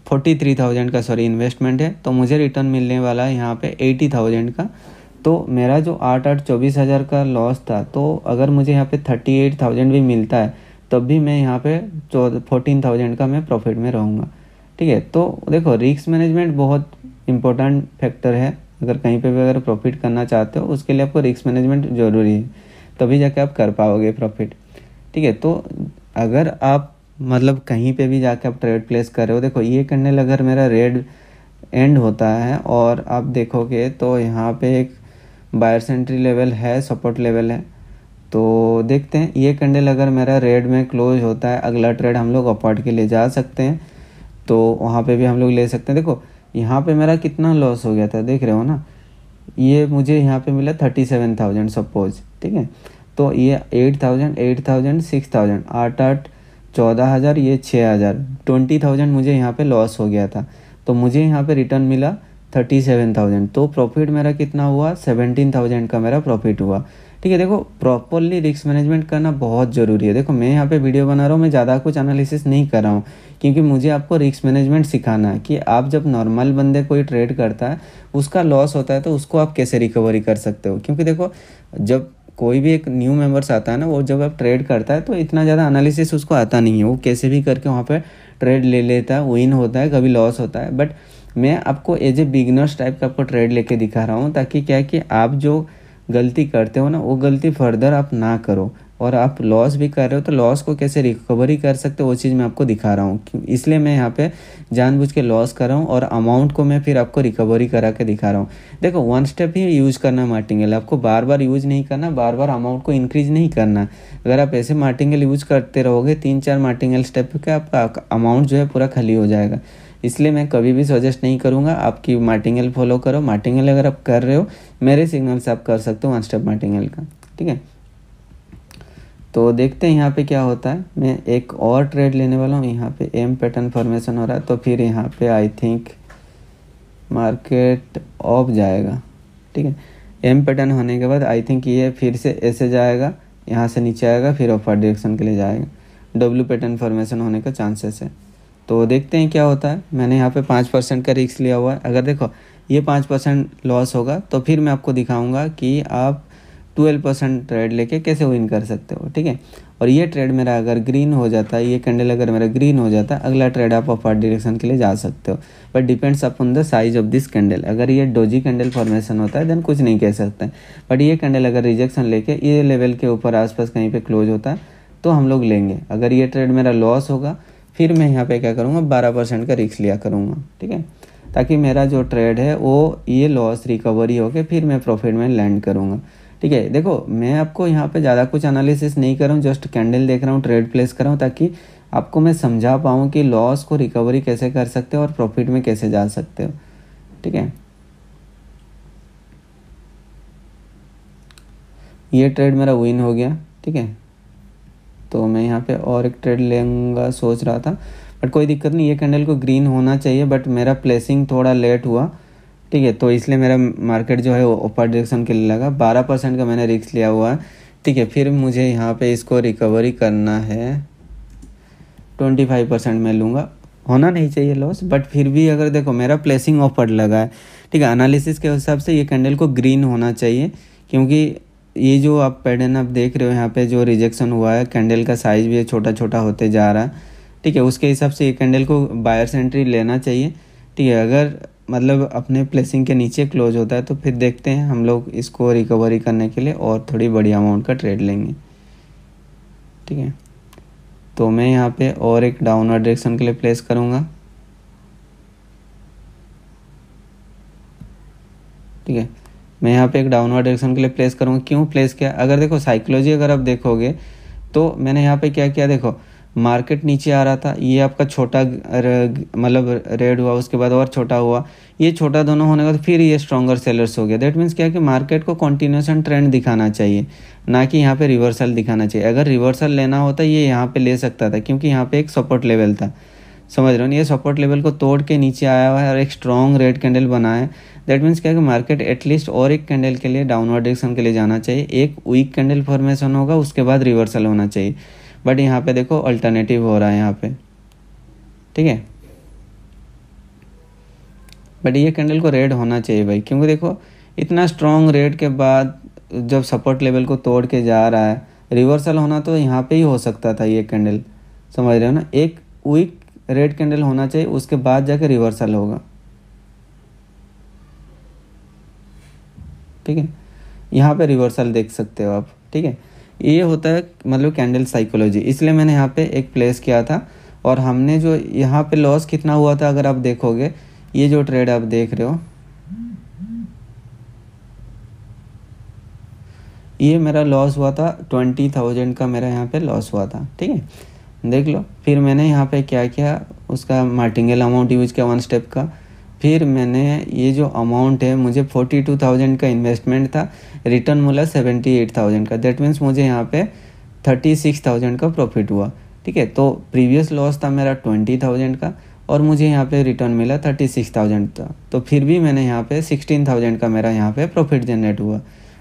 [SPEAKER 2] 43,000 का सॉरी इन्वेस्टमेंट है, तो मुझे रिटर्न मिलने वाला है यहाँ पे 80,000 का। तो मेरा जो 24,000 का लॉस था, तो अगर मुझे यहाँ पे 38,000 भी मिलता है तब भी मैं यहाँ पे 14,000 का मैं प्रॉफिट में रहूँगा, ठीक है। तो देखो रिस्क मैनेजमेंट बहुत इंपॉर्टेंट फैक्टर है, अगर कहीं पे भी अगर प्रॉफिट करना चाहते हो उसके लिए आपको रिस्क मैनेजमेंट ज़रूरी है, तभी जाके आप कर पाओगे प्रॉफिट, ठीक है। तो अगर आप मतलब कहीं पे भी जाके आप ट्रेड प्लेस कर रहे हो, देखो ये कैंडल अगर मेरा रेड एंड होता है और आप देखोगे तो यहाँ पे एक बायर्स एंट्री लेवल है, सपोर्ट लेवल है, तो देखते हैं ये कैंडल अगर मेरा रेड में क्लोज होता है, अगला ट्रेड हम लोग अपॉर्ड के लिए जा सकते हैं, तो वहाँ पे भी हम लोग ले सकते हैं। देखो यहाँ पे मेरा कितना लॉस हो गया था, देख रहे हो ना, ये मुझे यहाँ पे मिला 37,000 सपोज, ठीक है। तो ये 8,000 8,000 6,000 8 14,000, ये 6,000 20,000 मुझे यहाँ पे लॉस हो गया था, तो मुझे यहाँ पे रिटर्न मिला 37,000, तो प्रॉफिट मेरा कितना हुआ 17,000 का मेरा प्रॉफिट हुआ, ठीक है। देखो प्रॉपरली रिस्क मैनेजमेंट करना बहुत ज़रूरी है। देखो मैं यहाँ पे वीडियो बना रहा हूँ, मैं ज़्यादा कुछ एनालिसिस नहीं कर रहा हूँ, क्योंकि मुझे आपको रिस्क मैनेजमेंट सिखाना है कि आप जब नॉर्मल बंदे कोई ट्रेड करता है उसका लॉस होता है तो उसको आप कैसे रिकवरी कर सकते हो। क्योंकि देखो जब कोई भी एक न्यू मेंबर्स आता है ना, वो जब आप ट्रेड करता है तो इतना ज़्यादा एनालिसिस उसको आता नहीं है, वो कैसे भी करके वहाँ पे ट्रेड ले लेता है, विन होता है, कभी लॉस होता है। बट मैं आपको एज ए बिगनर्स टाइप का आपको ट्रेड लेके दिखा रहा हूँ, ताकि क्या है कि आप जो गलती करते हो ना वो गलती फर्दर आप ना करो, और आप लॉस भी कर रहे हो तो लॉस को कैसे रिकवरी कर सकते हो वो चीज़ मैं आपको दिखा रहा हूँ। इसलिए मैं यहाँ पे जानबूझ के लॉस कर रहा हूँ और अमाउंट को मैं फिर आपको रिकवरी करा के दिखा रहा हूँ। देखो वन स्टेप ही यूज़ करना मार्टिंगल, आपको बार बार यूज़ नहीं करना, बार बार अमाउंट को इंक्रीज नहीं करना। अगर आप ऐसे मार्टिंगल यूज़ करते रहोगे 3-4 मार्टिंगल स्टेप पे आपका अमाउंट जो है पूरा खाली हो जाएगा। इसलिए मैं कभी भी सजेस्ट नहीं करूँगा आपकी मार्टिंगल फॉलो करो। मार्टिंगल अगर आप कर रहे हो मेरे सिग्नल से आप कर सकते हो वन स्टेप मार्टिंगल का, ठीक है। तो देखते हैं यहाँ पे क्या होता है। मैं एक और ट्रेड लेने वाला हूँ, यहाँ पे एम पैटर्न फॉर्मेशन हो रहा है, तो फिर यहाँ पे आई थिंक मार्केट ऑफ जाएगा, ठीक है। एम पैटर्न होने के बाद आई थिंक ये फिर से ऐसे जाएगा, यहाँ से नीचे आएगा, फिर अपर डायरेक्शन के लिए जाएगा। डब्ल्यू पैटर्न फॉर्मेशन होने का चांसेस है, तो देखते हैं क्या होता है। मैंने यहाँ पे 5% का रिस्क लिया हुआ है। अगर देखो ये 5% लॉस होगा तो फिर मैं आपको दिखाऊंगा कि आप 12% ट्रेड लेके कैसे विन कर सकते हो, ठीक है। और ये ट्रेड मेरा अगर ग्रीन हो जाता है, ये कैंडल अगर मेरा ग्रीन हो जाता है, अगला ट्रेड आप अपर डायरेक्शन के लिए जा सकते हो, but depends upon the size of this candle. अगर ये डोजी कैंडल फॉर्मेशन होता है देन कुछ नहीं कह सकते, बट ये कैंडल अगर रिजेक्शन लेके ये लेवल के ऊपर आसपास कहीं पे क्लोज होता है तो हम लोग लेंगे। अगर ये ट्रेड मेरा लॉस होगा फिर मैं यहाँ पे क्या करूँगा 12% का रिस्क लिया करूँगा, ठीक है, ताकि मेरा जो ट्रेड है वो ये लॉस रिकवरी होके फिर मैं प्रॉफिट में लैंड करूँगा, ठीक है। देखो मैं आपको यहाँ पे ज़्यादा कुछ एनालिसिस नहीं कर रहा हूँ, जस्ट कैंडल देख रहा हूँ, ट्रेड प्लेस कर रहा हूँ, ताकि आपको मैं समझा पाऊँ कि लॉस को रिकवरी कैसे कर सकते हो और प्रॉफिट में कैसे जा सकते हो, ठीक है। ये ट्रेड मेरा विन हो गया, ठीक है। तो मैं यहाँ पे और एक ट्रेड लेंगा सोच रहा था, बट कोई दिक्कत नहीं, ये कैंडल को ग्रीन होना चाहिए, बट मेरा प्लेसिंग थोड़ा लेट हुआ, ठीक है। तो इसलिए मेरा मार्केट जो है वो अपर डायरेक्शन के लिए लगा। 12% का मैंने रिस्क लिया हुआ है, ठीक है। फिर मुझे यहाँ पे इसको रिकवरी करना है, 25% मैं लूँगा। होना नहीं चाहिए लॉस, बट फिर भी अगर देखो मेरा प्लेसिंग अपर लगा है, ठीक है, एनालिसिस के हिसाब से ये कैंडल को ग्रीन होना चाहिए, क्योंकि ये जो आप पैटर्न आप देख रहे हो यहाँ पे जो रिजेक्शन हुआ है, कैंडल का साइज भी छोटा छोटा होते जा रहा है, ठीक है। उसके हिसाब से ये कैंडल को बायर्स एंट्री लेना चाहिए, ठीक है। अगर मतलब अपने प्लेसिंग के नीचे क्लोज होता है तो फिर देखते हैं हम लोग इसको रिकवरी करने के लिए और थोड़ी बड़ी अमाउंट का ट्रेड लेंगे, ठीक है। तो मैं यहाँ पे और एक डाउनवर्ड डायरेक्शन के लिए प्लेस करूँगा, ठीक है। मैं यहाँ पे एक डाउनवर्ड डायरेक्शन के लिए प्लेस करूँगा। क्यों प्लेस किया, अगर देखो साइकोलॉजी अगर आप देखोगे तो मैंने यहाँ पे क्या किया, देखो मार्केट नीचे आ रहा था, ये आपका छोटा मतलब रेड हुआ, उसके बाद और छोटा हुआ, ये छोटा दोनों होने का, तो फिर ये स्ट्रॉन्गर सेलर्स हो गया। दैट मीन्स क्या है कि मार्केट को कंटिन्यूएशन ट्रेंड दिखाना चाहिए, ना कि यहाँ पे रिवर्सल दिखाना चाहिए। अगर रिवर्सल लेना होता ये यहाँ पे ले सकता था, क्योंकि यहाँ पे एक सपोर्ट लेवल था, समझ रहे हो ना। ये सपोर्ट लेवल को तोड़ के नीचे आया हुआ है और एक स्ट्रॉन्ग रेड कैंडल बना है। दैट मीन्स क्या है कि मार्केट एटलीस्ट और एक कैंडल के लिए डाउनवर्ड डायरेक्शन के लिए जाना चाहिए, एक वीक कैंडल फॉर्मेशन होगा, उसके बाद रिवर्सल होना चाहिए। बट यहाँ पे देखो अल्टरनेटिव हो रहा है यहाँ पे, ठीक है। बट ये कैंडल को रेड होना चाहिए भाई, क्योंकि देखो इतना स्ट्रॉन्ग रेड के बाद जब सपोर्ट लेवल को तोड़ के जा रहा है, रिवर्सल होना तो यहाँ पे ही हो सकता था ये कैंडल, समझ रहे हो ना। एक वीक रेड कैंडल होना चाहिए, उसके बाद जाके रिवर्सल होगा, ठीक है। यहाँ पे रिवर्सल देख सकते हो आप, ठीक है। ये होता है मतलब कैंडल साइकोलॉजी, इसलिए मैंने यहाँ पे एक प्लेस किया था। और हमने जो यहाँ पे लॉस कितना हुआ था अगर आप देखोगे, ये जो ट्रेड आप देख रहे हो, ये मेरा लॉस हुआ था 20,000 का, मेरा यहाँ पे लॉस हुआ था, ठीक है, देख लो। फिर मैंने यहाँ पे क्या किया, उसका मार्टिंगेल अमाउंट यूज किया 1 स्टेप का। फिर मैंने ये जो अमाउंट है, मुझे 42,000 का इन्वेस्टमेंट था, रिटर्न मिला 78,000 का। दैट मीन्स मुझे यहाँ पे 36,000 का प्रॉफिट हुआ, ठीक है। तो प्रीवियस लॉस था मेरा 20,000 का और मुझे यहाँ पे रिटर्न मिला 36,000 का। तो फिर भी मैंने यहाँ पे 16,000 का मेरा यहाँ पे प्रॉफिट जनरेट हुआ,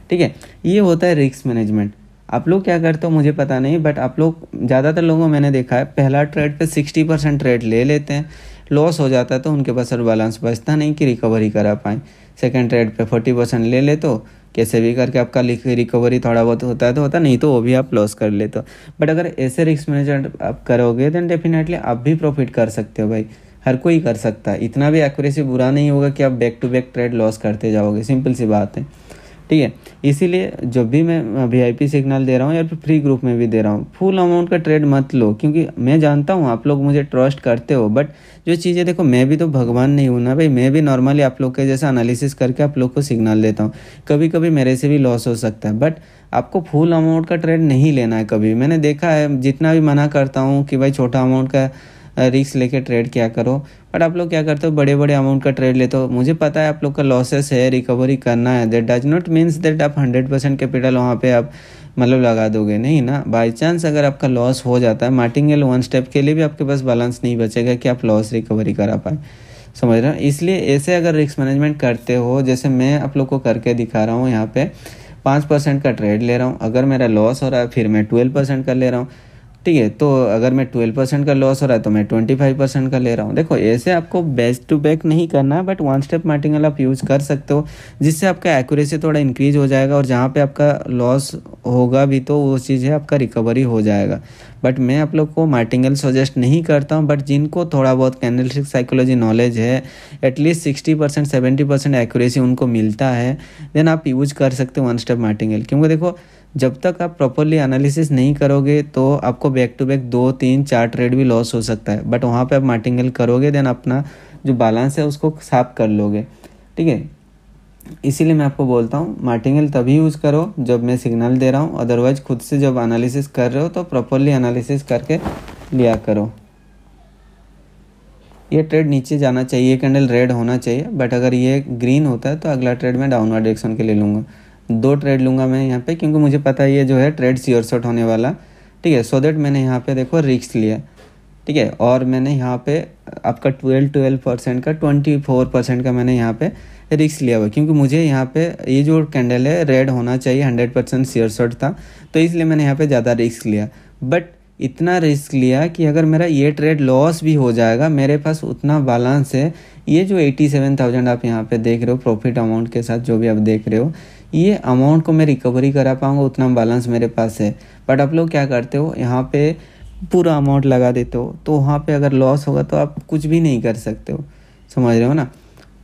[SPEAKER 2] ठीक है। ये होता है रिस्क मैनेजमेंट। आप लोग क्या करते हो मुझे पता नहीं, बट आप लोग ज़्यादातर लोगों मैंने देखा है पहला ट्रेड पे 60% ट्रेड ले लेते हैं, लॉस हो जाता है तो उनके पास और बैलेंस बचता नहीं कि रिकवरी करा पाएँ। सेकंड ट्रेड पे 40% ले ले तो कैसे भी करके आपका रिकवरी थोड़ा बहुत होता है तो होता, नहीं तो वो भी आप लॉस कर लेते हो। बट अगर ऐसे रिस्क मैनेजमेंट आप करोगे देन डेफिनेटली आप भी प्रॉफिट कर सकते हो भाई, हर कोई कर सकता है। इतना भी एक्यूरेसी बुरा नहीं होगा कि आप back to back trade loss करते जाओगे, सिंपल सी बात है, ठीक है। इसीलिए जब भी मैं वीआईपी सिग्नल दे रहा हूँ या फिर फ्री ग्रुप में भी दे रहा हूँ, फुल अमाउंट का ट्रेड मत लो, क्योंकि मैं जानता हूँ आप लोग मुझे ट्रस्ट करते हो। बट जो चीज़ें देखो, मैं भी तो भगवान नहीं हूँ ना भाई, मैं भी नॉर्मली आप लोग के जैसा एनालिसिस करके आप लोग को सिग्नल देता हूँ। कभी कभी मेरे से भी लॉस हो सकता है, बट आपको फुल अमाउंट का ट्रेड नहीं लेना है कभी। मैंने देखा है जितना भी मना करता हूँ कि भाई छोटा अमाउंट का रिस्क लेके ट्रेड क्या करो, बट आप लोग क्या करते हो बड़े बड़े अमाउंट का ट्रेड लेते हो। मुझे पता है आप लोग का लॉसेस है, रिकवरी करना है, that does not means that आप 100% कैपिटल वहाँ पे आप मतलब लगा दोगे, नहीं ना। बाई चांस अगर आपका लॉस हो जाता है, मार्टिंगेल 1 स्टेप के लिए भी आपके पास बैलेंस नहीं बचेगा कि आप लॉस रिकवरी करा पाए, समझ रहे हो। इसलिए ऐसे अगर रिस्क मैनेजमेंट करते हो, जैसे मैं आप लोग को करके दिखा रहा हूँ, यहाँ पे 5% का ट्रेड ले रहा हूँ, अगर मेरा लॉस हो रहा है फिर मैं 12% का ले रहा हूँ, ठीक है। तो अगर मैं 12% का लॉस हो रहा है तो मैं 25% का ले रहा हूँ। देखो ऐसे आपको बैक टू बैक नहीं करना है, बट 1 स्टेप मार्टिंगेल आप यूज़ कर सकते हो, जिससे आपका एक्यूरेसी थोड़ा इंक्रीज हो जाएगा और जहाँ पे आपका लॉस होगा भी तो वो चीज़ है आपका रिकवरी हो जाएगा। बट मैं आप लोग को मार्टिंगेल सजेस्ट नहीं करता हूँ, बट जिनको थोड़ा बहुत कैंडलस्टिक साइकोलॉजी नॉलेज है, एटलीस्ट 60% 70% एक्यूरेसी उनको मिलता है, देन आप यूज कर सकते हो 1 स्टेप मार्टिंगेल। क्योंकि देखो जब तक आप प्रॉपरली एनालिसिस नहीं करोगे तो आपको बैक टू बैक 2 3 4 ट्रेड भी लॉस हो सकता है, बट वहाँ पे आप मार्टिंगेल करोगे देन अपना जो बैलेंस है उसको साफ कर लोगे, ठीक है। इसीलिए मैं आपको बोलता हूँ मार्टिंगेल तभी यूज़ करो जब मैं सिग्नल दे रहा हूँ, अदरवाइज खुद से जब एनालिसिस कर रहे हो तो प्रॉपरली एनालिसिस करके लिया करो। ये ट्रेड नीचे जाना चाहिए, कैंडल रेड होना चाहिए, बट अगर ये ग्रीन होता है तो अगला ट्रेड मैं डाउनवर्ड डायरेक्शन के लिए लूँगा। 2 ट्रेड लूँगा मैं यहाँ पे, क्योंकि मुझे पता है ये जो है ट्रेड श्योर शॉट होने वाला, ठीक है। सो दैट मैंने यहाँ पे देखो रिस्क लिया, ठीक है। और मैंने यहाँ पे आपका 12% का 24% का मैंने यहाँ पे रिस्क लिया हुआ, क्योंकि मुझे यहाँ पे ये जो कैंडल है रेड होना चाहिए, 100% श्योर शॉट था, तो इसलिए मैंने यहाँ पे ज़्यादा रिस्क लिया। बट इतना रिस्क लिया कि अगर मेरा ये ट्रेड लॉस भी हो जाएगा, मेरे पास उतना बैलेंस है। ये जो 87,000 आप यहाँ पे देख रहे हो प्रॉफिट अमाउंट के साथ, जो भी आप देख रहे हो, ये अमाउंट को मैं रिकवरी करा पाऊँगा, उतना बैलेंस मेरे पास है। बट आप लोग क्या करते हो, यहाँ पे पूरा अमाउंट लगा देते हो, तो वहाँ पे अगर लॉस होगा तो आप कुछ भी नहीं कर सकते हो, समझ रहे हो ना।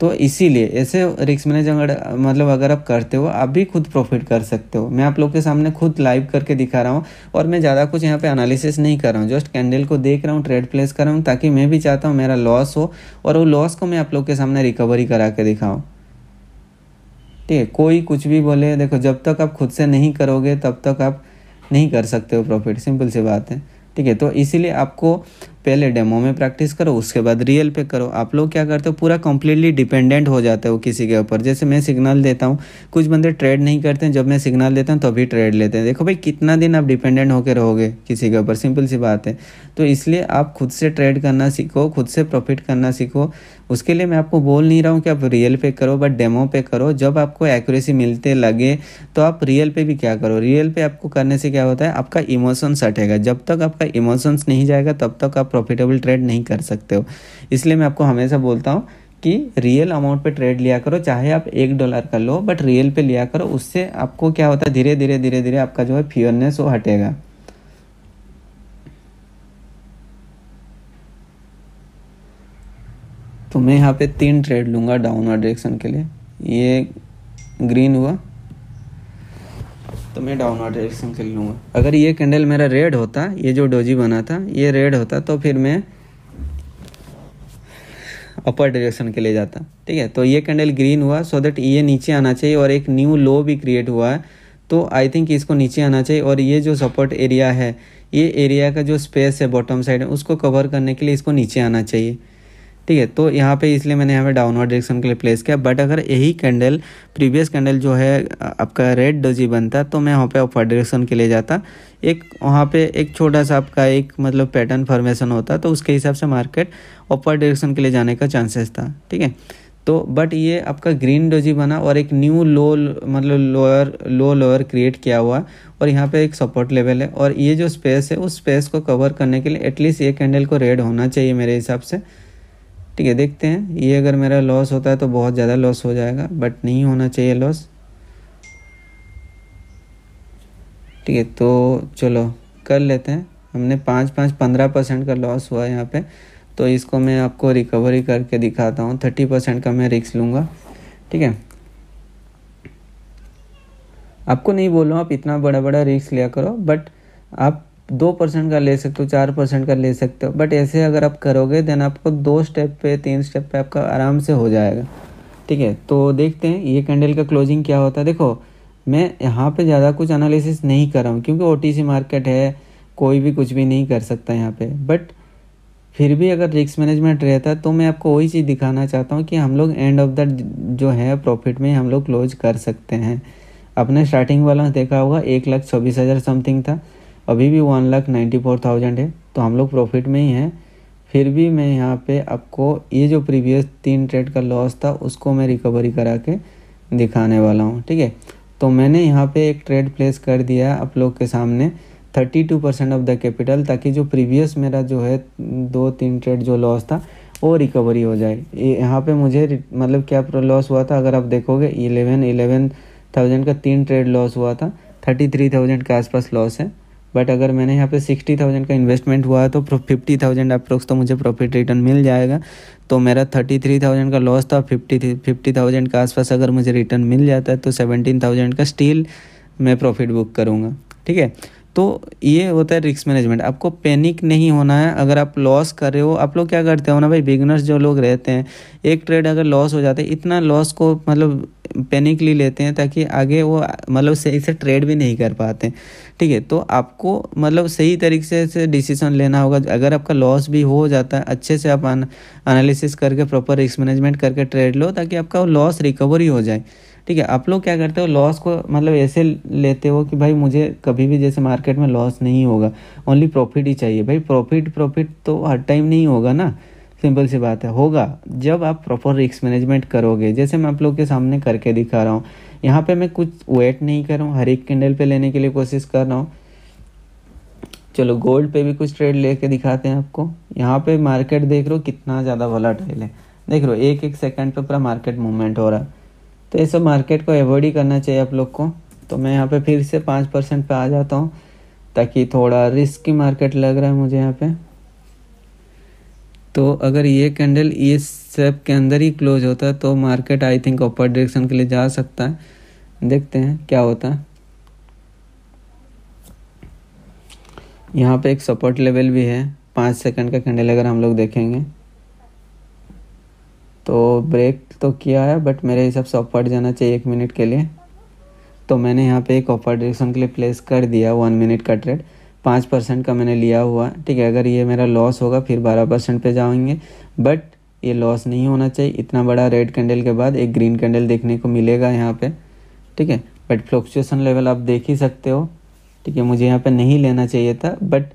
[SPEAKER 2] तो इसीलिए ऐसे रिस्क मैनेजमेंट मतलब अगर आप करते हो, आप भी खुद प्रॉफिट कर सकते हो। मैं आप लोग के सामने खुद लाइव करके दिखा रहा हूँ, और मैं ज़्यादा कुछ यहाँ पे एनालिसिस नहीं कर रहा हूँ, जस्ट कैंडल को देख रहा हूँ, ट्रेड प्लेस कर रहा हूँ, ताकि मैं भी चाहता हूँ मेरा लॉस हो और वो लॉस को मैं आप लोग के सामने रिकवरी करा के दिखाऊँ, ठीक है। कोई कुछ भी बोले, देखो जब तक आप खुद से नहीं करोगे तब तक आप नहीं कर सकते हो प्रॉफिट, सिंपल सी बात है। ठीक है। तो इसीलिए आपको पहले डेमो में प्रैक्टिस करो, उसके बाद रियल पे करो। आप लोग क्या करते हो, पूरा कंप्लीटली डिपेंडेंट हो जाते हो किसी के ऊपर। जैसे मैं सिग्नल देता हूँ, कुछ बंदे ट्रेड नहीं करते हैं, जब मैं सिग्नल देता हूँ तभी ट्रेड लेते हैं। देखो भाई कितना दिन आप डिपेंडेंट होकर रहोगे किसी के ऊपर, सिंपल सी बात है। तो इसलिए आप खुद से ट्रेड करना सीखो, खुद से प्रॉफिट करना सीखो। उसके लिए मैं आपको बोल नहीं रहा हूँ कि आप रियल पे करो, बट डेमो पे करो। जब आपको एक्यूरेसी मिलते लगे तो आप रियल पे भी क्या करो। रियल पे आपको करने से क्या होता है, आपका इमोशंस हटेगा। जब तक आपका इमोशंस नहीं जाएगा तब तक आप प्रॉफिटेबल ट्रेड नहीं कर सकते हो। इसलिए मैं आपको हमेशा बोलता हूँ कि रियल अमाउंट पे ट्रेड लिया करो, चाहे आप $1 का लो, बट रियल पे लिया करो। उससे आपको क्या होता है, धीरे धीरे आपका जो है फियरनेस वो हटेगा। तो मैं यहाँ पे 3 ट्रेड लूँगा डाउनवर्ड डायरेक्शन के लिए। ये ग्रीन हुआ तो मैं डाउनवर्ड डायरेक्शन के लिए लूँगा। अगर ये कैंडल मेरा रेड होता, ये जो डोजी बना था ये रेड होता, तो फिर मैं अपर डायरेक्शन के लिए जाता। ठीक है। तो ये कैंडल ग्रीन हुआ, सो दैट ये नीचे आना चाहिए और एक न्यू लो भी क्रिएट हुआ है, तो आई थिंक इसको नीचे आना चाहिए। और ये जो सपोर्ट एरिया है, ये एरिया का जो स्पेस है बॉटम साइड में, उसको कवर करने के लिए इसको नीचे आना चाहिए। ठीक है। तो यहाँ पे इसलिए मैंने यहाँ पे डाउनवर्ड डायरेक्शन के लिए प्लेस किया। बट अगर यही कैंडल प्रीवियस कैंडल जो है आपका रेड डोजी बनता, तो मैं वहाँ पे अपर डायरेक्शन के लिए जाता। एक वहाँ पे एक छोटा सा आपका एक मतलब पैटर्न फॉर्मेशन होता, तो उसके हिसाब से मार्केट अपर डायरेक्शन के लिए जाने का चांसेस था। ठीक है। तो बट ये आपका ग्रीन डोजी बना और एक न्यू लो मतलब लोअर क्रिएट किया हुआ, और यहाँ पे एक सपोर्ट लेवल है, और ये जो स्पेस है उस स्पेस को कवर करने के लिए एटलीस्ट ये कैंडल को रेड होना चाहिए मेरे हिसाब से। ठीक है। देखते हैं, ये अगर मेरा लॉस होता है तो बहुत ज़्यादा लॉस हो जाएगा, बट नहीं होना चाहिए लॉस। ठीक है। तो चलो कर लेते हैं। हमने 15% का लॉस हुआ यहाँ पे, तो इसको मैं आपको रिकवरी करके दिखाता हूँ। 30% का मैं रिस्क लूँगा। ठीक है। आपको नहीं बोल रहा हूँ आप इतना बड़ा रिस्क लिया करो, बट आप 2% का ले सकते हो, 4% का ले सकते हो, बट ऐसे अगर आप करोगे देन आपको 2 स्टेप पे 3 स्टेप पे आपका आराम से हो जाएगा। ठीक है। तो देखते हैं ये कैंडल का क्लोजिंग क्या होता है। देखो मैं यहाँ पे ज़्यादा कुछ एनालिसिस नहीं कर रहा हूँ, क्योंकि ओटीसी मार्केट है, कोई भी कुछ भी नहीं कर सकता यहाँ पे। बट फिर भी अगर रिस्क मैनेजमेंट रहता तो मैं आपको वही चीज़ दिखाना चाहता हूँ कि हम लोग एंड ऑफ द जो है प्रॉफिट में हम लोग क्लोज कर सकते हैं। आपने स्टार्टिंग वाला देखा होगा 1,26,000 समथिंग था, अभी भी 1,94,000 है, तो हम लोग प्रॉफिट में ही हैं। फिर भी मैं यहाँ पे आपको ये जो प्रीवियस 3 ट्रेड का लॉस था उसको मैं रिकवरी करा के दिखाने वाला हूँ। ठीक है। तो मैंने यहाँ पे एक ट्रेड प्लेस कर दिया आप लोग के सामने 32% ऑफ द कैपिटल, ताकि जो प्रीवियस मेरा जो है 2-3 ट्रेड जो लॉस था वो रिकवरी हो जाए। यहाँ पे मुझे मतलब क्या लॉस हुआ था, अगर आप देखोगे 11,000 का 3 ट्रेड लॉस हुआ था, 33,000 के आसपास लॉस है। बट अगर मैंने यहाँ पे 60,000 का इन्वेस्टमेंट हुआ है तो 50,000 अप्रोक्स तो मुझे प्रॉफिट रिटर्न मिल जाएगा। तो मेरा 33,000 का लॉस था, 50,000 के आसपास अगर मुझे रिटर्न मिल जाता है तो 17,000 का स्टिल मैं प्रॉफिट बुक करूँगा। ठीक है। तो ये होता है रिस्क मैनेजमेंट। आपको पैनिक नहीं होना है। अगर आप लॉस कर रहे हो, आप लोग क्या करते हो ना भाई, बिगिनर्स जो लोग रहते हैं, एक ट्रेड अगर लॉस हो जाता है, इतना लॉस को मतलब पैनिकली लेते हैं ताकि आगे वो मतलब सही से ट्रेड भी नहीं कर पाते। ठीक है। तो आपको मतलब सही तरीके से डिसीजन लेना होगा। अगर आपका लॉस भी हो जाता है, अच्छे से आप एनालिसिस करके प्रॉपर रिस्क मैनेजमेंट करके ट्रेड लो, ताकि आपका लॉस रिकवरी हो जाए। ठीक है। आप लोग क्या करते हो, लॉस को मतलब ऐसे लेते हो कि भाई मुझे कभी भी जैसे मार्केट में लॉस नहीं होगा, ओनली प्रॉफिट ही चाहिए। भाई प्रॉफिट तो हर टाइम नहीं होगा ना, सिंपल सी बात है। होगा जब आप प्रॉपर रिस्क मैनेजमेंट करोगे, जैसे मैं आप लोग के सामने करके दिखा रहा हूँ। यहाँ पे मैं कुछ वेट नहीं कर रहा हूँ, हर एक कैंडल पे लेने के लिए कोशिश कर रहा हूँ। चलो गोल्ड पे भी कुछ ट्रेड लेके दिखाते हैं आपको। यहाँ पे मार्केट देख रहे हो कितना ज़्यादा वोलेटाइल है, देख रहे हो एक सेकंड पे पूरा मार्केट मूवमेंट हो रहा है। तो ये सब मार्केट को अवॉइड ही करना चाहिए आप लोग को। तो मैं यहाँ पे फिर से 5% पे आ जाता हूँ, ताकि थोड़ा रिस्की मार्केट लग रहा है मुझे यहाँ पे। तो अगर ये कैंडल इस शेप के अंदर ही क्लोज होता है तो market I think upper direction के लिए जा सकता है। देखते हैं क्या होता है। यहाँ पे एक सपोर्ट लेवल भी है 5 सेकंड का कैंडल, अगर हम लोग देखेंगे तो ब्रेक तो किया है, बट मेरे हिसाब से अपर जाना चाहिए 1 मिनट के लिए। तो मैंने यहाँ पे एक अपर डायरेक्शन के लिए प्लेस कर दिया 1 मिनट का ट्रेड। 5% का मैंने लिया हुआ है, ठीक है। अगर ये मेरा लॉस होगा फिर 12% पे जाएंगे, बट ये लॉस नहीं होना चाहिए। इतना बड़ा रेड कैंडल के बाद एक ग्रीन कैंडल देखने को मिलेगा यहाँ पे, ठीक है। बट फ्लक्चुएशन लेवल आप देख ही सकते हो, ठीक है। मुझे यहाँ पे नहीं लेना चाहिए था, बट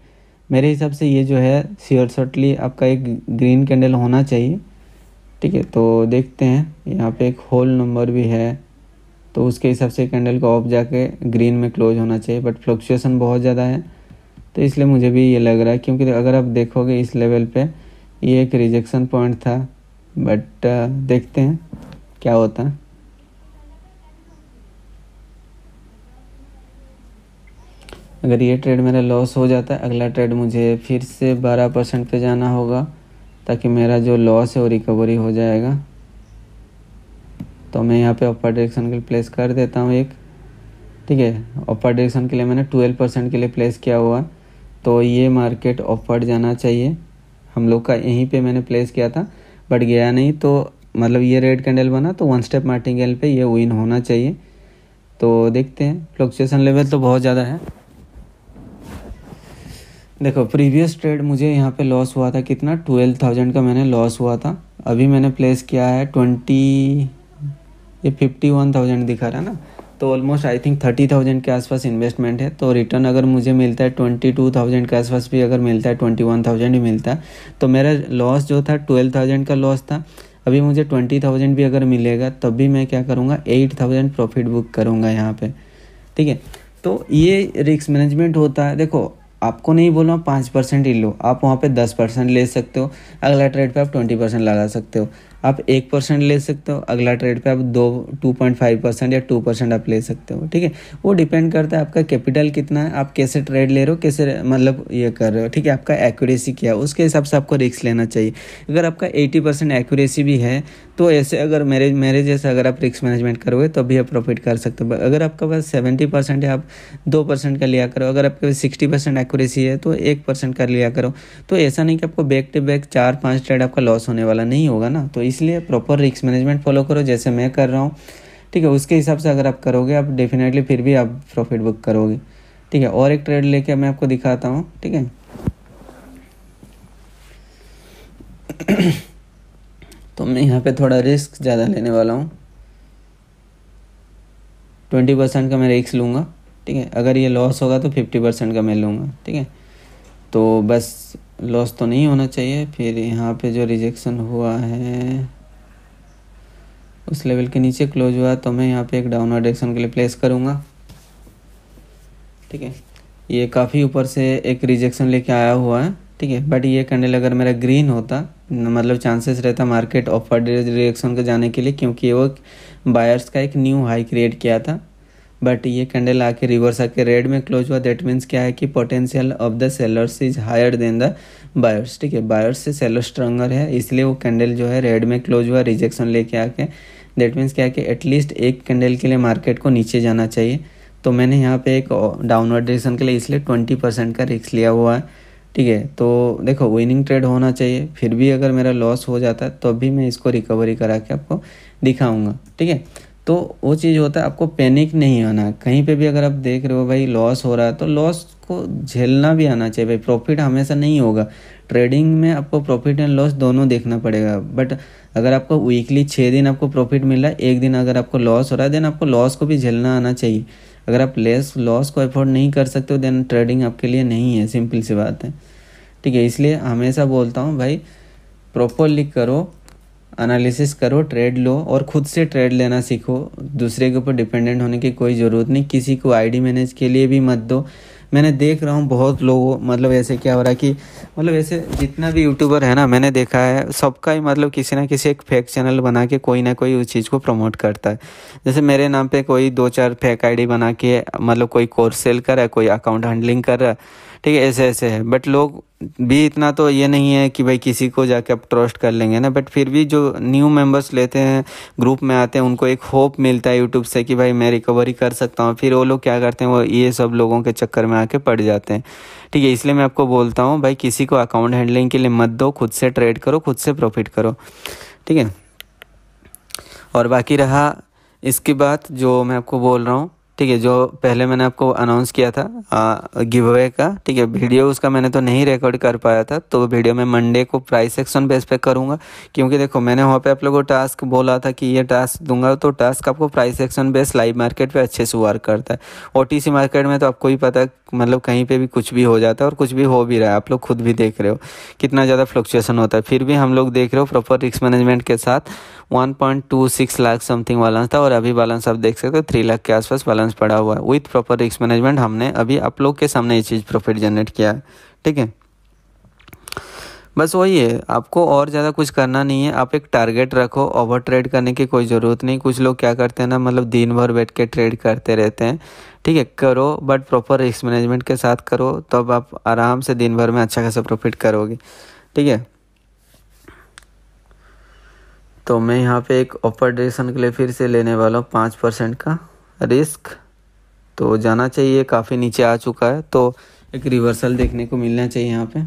[SPEAKER 2] मेरे हिसाब से ये जो है श्योरली आपका एक ग्रीन कैंडल होना चाहिए, ठीक है। तो देखते हैं, यहाँ पे एक होल नंबर भी है, तो उसके हिसाब से कैंडल को ऑफ जाके ग्रीन में क्लोज होना चाहिए, बट फ्लक्चुएशन बहुत ज़्यादा है, तो इसलिए मुझे भी ये लग रहा है। क्योंकि अगर आप देखोगे इस लेवल पे ये एक रिजेक्शन पॉइंट था, बट देखते हैं क्या होता है। अगर ये ट्रेड मेरा लॉस हो जाता है, अगला ट्रेड मुझे फिर से 12% पे जाना होगा, ताकि मेरा जो लॉस है वो रिकवरी हो जाएगा। तो मैं यहाँ पे अपर डायरेक्शन के लिए प्लेस कर देता हूँ एक, ठीक है। अपर डायरेक्शन के लिए मैंने 12% के लिए प्लेस किया हुआ, तो ये मार्केट अपर जाना चाहिए। हम लोग का यहीं पे मैंने प्लेस किया था, बट गया नहीं, तो मतलब ये रेड कैंडल बना, तो 1 स्टेप मार्टिंगेल पे ये विन होना चाहिए। तो देखते हैं, फ्लक्चुएशन लेवल तो बहुत ज़्यादा है। देखो प्रीवियस ट्रेड मुझे यहाँ पे लॉस हुआ था कितना, 12,000 का मैंने लॉस हुआ था। अभी मैंने प्लेस किया है 51,000 दिखा रहा है ना, तो ऑलमोस्ट आई थिंक 30,000 के आसपास इन्वेस्टमेंट है। तो रिटर्न अगर मुझे मिलता है 22,000 के आसपास भी अगर मिलता है, 21,000 ही मिलता है, तो मेरा लॉस जो था 12,000 का लॉस था। अभी मुझे 20,000 भी अगर मिलेगा तब भी मैं क्या करूँगा, 8,000 प्रॉफिट बुक करूँगा यहाँ पे, ठीक है। तो ये रिस्क मैनेजमेंट होता है। देखो आपको नहीं बोल रहा हूँ 5% ही लो, आप वहाँ पे 10% ले सकते हो, अगला ट्रेड पे आप 20% लगा सकते हो। आप 1% ले सकते हो, अगला ट्रेड पे आप 2.5% या 2% आप ले सकते हो, ठीक है। वो डिपेंड करता है आपका कैपिटल कितना है, आप कैसे ट्रेड ले रहे हो, कैसे मतलब ये कर रहे हो, ठीक है। आपका एक्यूरेसी क्या है, उसके हिसाब से आपको रिस्क लेना चाहिए। अगर आपका 80% एक्यूरेसी भी है, तो ऐसे अगर मेरे जैसे अगर आप रिस्क मैनेजमेंट करोगे तो भी आप प्रॉफिट कर सकते हो। अगर आपके पास 70% है, आप 2% का लिया करो। अगर आपके पास 60% एक्यूरेसी है तो 1% का लिया करो। तो ऐसा नहीं कि आपको बैक टू बैक 4-5 ट्रेड आपका लॉस होने वाला नहीं होगा ना। तो इसलिए प्रॉपर रिस्क मैनेजमेंट फॉलो करो, जैसे मैं कर रहा हूँ, ठीक है। उसके हिसाब से अगर आप करोगे, आप डेफिनेटली फिर भी आप प्रॉफिट बुक करोगे, ठीक है। और एक ट्रेड लेके मैं आपको दिखाता हूँ, ठीक है। तो मैं यहाँ पे थोड़ा रिस्क ज़्यादा लेने वाला हूँ, 20% का मैं रिस्क लूँगा, ठीक है। अगर ये लॉस होगा तो 50% का मैं लूँगा, ठीक है। तो बस लॉस तो नहीं होना चाहिए। फिर यहाँ पे जो रिजेक्शन हुआ है उस लेवल के नीचे क्लोज हुआ, तो मैं यहाँ पे एक डाउनवर्ड डायरेक्शन के लिए प्लेस करूँगा, ठीक है। ये काफ़ी ऊपर से एक रिजेक्शन लेके आया हुआ है, ठीक है। बट ये कैंडल अगर मेरा ग्रीन होता, मतलब चांसेस रहता मार्केट ऑफर डायरेक्शन के जाने के लिए, क्योंकि वो बायर्स का एक न्यू हाई क्रिएट किया था। बट ये कैंडल आके रिवर्स आके रेड में क्लोज हुआ। दैट मीन्स क्या है कि potential of the sellers is higher than the buyers, ठीक है। बायर्स से सेलर स्ट्रॉन्गर है, इसलिए वो कैंडल जो है रेड में क्लोज हुआ, रिजेक्शन लेके आके। दैट मीन्स क्या है कि एटलीस्ट एक कैंडल के लिए मार्केट को नीचे जाना चाहिए। तो मैंने यहाँ पे एक डाउनवर्ड डायरेक्शन के लिए इसलिए 20% का रिस्क लिया हुआ है, ठीक है। तो देखो विनिंग ट्रेड होना चाहिए। फिर भी अगर मेरा लॉस हो जाता है तो भी मैं इसको रिकवरी करा के आपको दिखाऊंगा, ठीक है। तो वो चीज़ होता है, आपको पैनिक नहीं आना। कहीं पे भी अगर आप देख रहे हो भाई लॉस हो रहा है, तो लॉस को झेलना भी आना चाहिए भाई। प्रॉफिट हमेशा नहीं होगा ट्रेडिंग में, आपको प्रॉफिट एंड लॉस दोनों देखना पड़ेगा। बट अगर आपको वीकली 6 दिन आपको प्रॉफिट मिल रहा है, एक दिन अगर आपको लॉस हो रहा है, देन आपको लॉस को भी झेलना आना चाहिए। अगर आप लॉस को अफोर्ड नहीं कर सकते हो, देन ट्रेडिंग आपके लिए नहीं है, सिंपल सी बात है, ठीक है। इसलिए हमेशा बोलता हूँ भाई प्रॉपरली करो, एनालिसिस करो, ट्रेड लो और खुद से ट्रेड लेना सीखो। दूसरे के ऊपर डिपेंडेंट होने की कोई ज़रूरत नहीं। किसी को आईडी मैनेज के लिए भी मत दो। मैंने देख रहा हूँ बहुत लोगों, मतलब ऐसे क्या हो रहा है कि मतलब ऐसे जितना भी यूट्यूबर है ना, मैंने देखा है सबका ही मतलब किसी ना किसी एक फेक चैनल बना के कोई ना कोई उस चीज़ को प्रमोट करता है। जैसे मेरे नाम पे कोई 2-4 फेक आईडी बना के मतलब कोई कोर्स सेल कर रहा है, कोई अकाउंट हैंडलिंग कर रहा है, ठीक है। ऐसे है, बट लोग भी इतना तो ये नहीं है कि भाई किसी को जाके आप ट्रस्ट कर लेंगे ना। बट फिर भी जो न्यू मेंबर्स लेते हैं, ग्रुप में आते हैं, उनको एक होप मिलता है यूट्यूब से कि भाई मैं रिकवरी कर सकता हूँ। फिर वो लोग क्या करते हैं, वो ये सब लोगों के चक्कर में आके पड़ जाते हैं, ठीक है। इसलिए मैं आपको बोलता हूँ भाई किसी को अकाउंट हैंडलिंग के लिए मत दो, खुद से ट्रेड करो, खुद से प्रॉफिट करो, ठीक है। और बाकी रहा इसकी बात जो मैं आपको बोल रहा हूँ, ठीक है, जो पहले मैंने आपको अनाउंस किया था गिव अवे का, ठीक है, वीडियो उसका मैंने तो नहीं रिकॉर्ड कर पाया था, तो वीडियो में मंडे को प्राइस सेक्शन बेस पे करूँगा। क्योंकि देखो मैंने वहाँ पे आप लोगों को टास्क बोला था कि ये टास्क दूंगा, तो टास्क आपको price section base live market पे अच्छे से वर्क करता है। ओटीसी मार्केट में तो आपको ही पता है, मतलब कहीं पे भी कुछ भी हो जाता है और कुछ भी हो भी रहा है, आप लोग खुद भी देख रहे हो कितना ज़्यादा फ्लक्चुएशन होता है। फिर भी हम लोग देख रहे हो प्रॉपर रिस्क मैनेजमेंट के साथ 1.26 लाख समथिंग बैलेंस था, और अभी बैलेंस आप देख सकते हो 3 लाख के आसपास बैलेंस पड़ा हुआ है। विथ प्रॉपर रिस्क मैनेजमेंट हमने अभी आप लोग के सामने ये चीज़ प्रॉफिट जनरेट किया है, ठीक है। बस वही है, आपको और ज़्यादा कुछ करना नहीं है, आप एक टारगेट रखो, ओवर ट्रेड करने की कोई ज़रूरत नहीं। कुछ लोग क्या करते हैं ना, मतलब दिन भर बैठ के ट्रेड करते रहते हैं, ठीक है, करो बट प्रॉपर रिस्क मैनेजमेंट के साथ करो, तब आप आराम से दिन भर में अच्छा खासा प्रॉफिट करोगे, ठीक है। तो मैं यहाँ पे एक अपर डायरेक्शन के लिए फिर से लेने वाला हूँ 5% का रिस्क, तो जाना चाहिए, काफ़ी नीचे आ चुका है, तो एक रिवर्सल देखने को मिलना चाहिए यहाँ पे।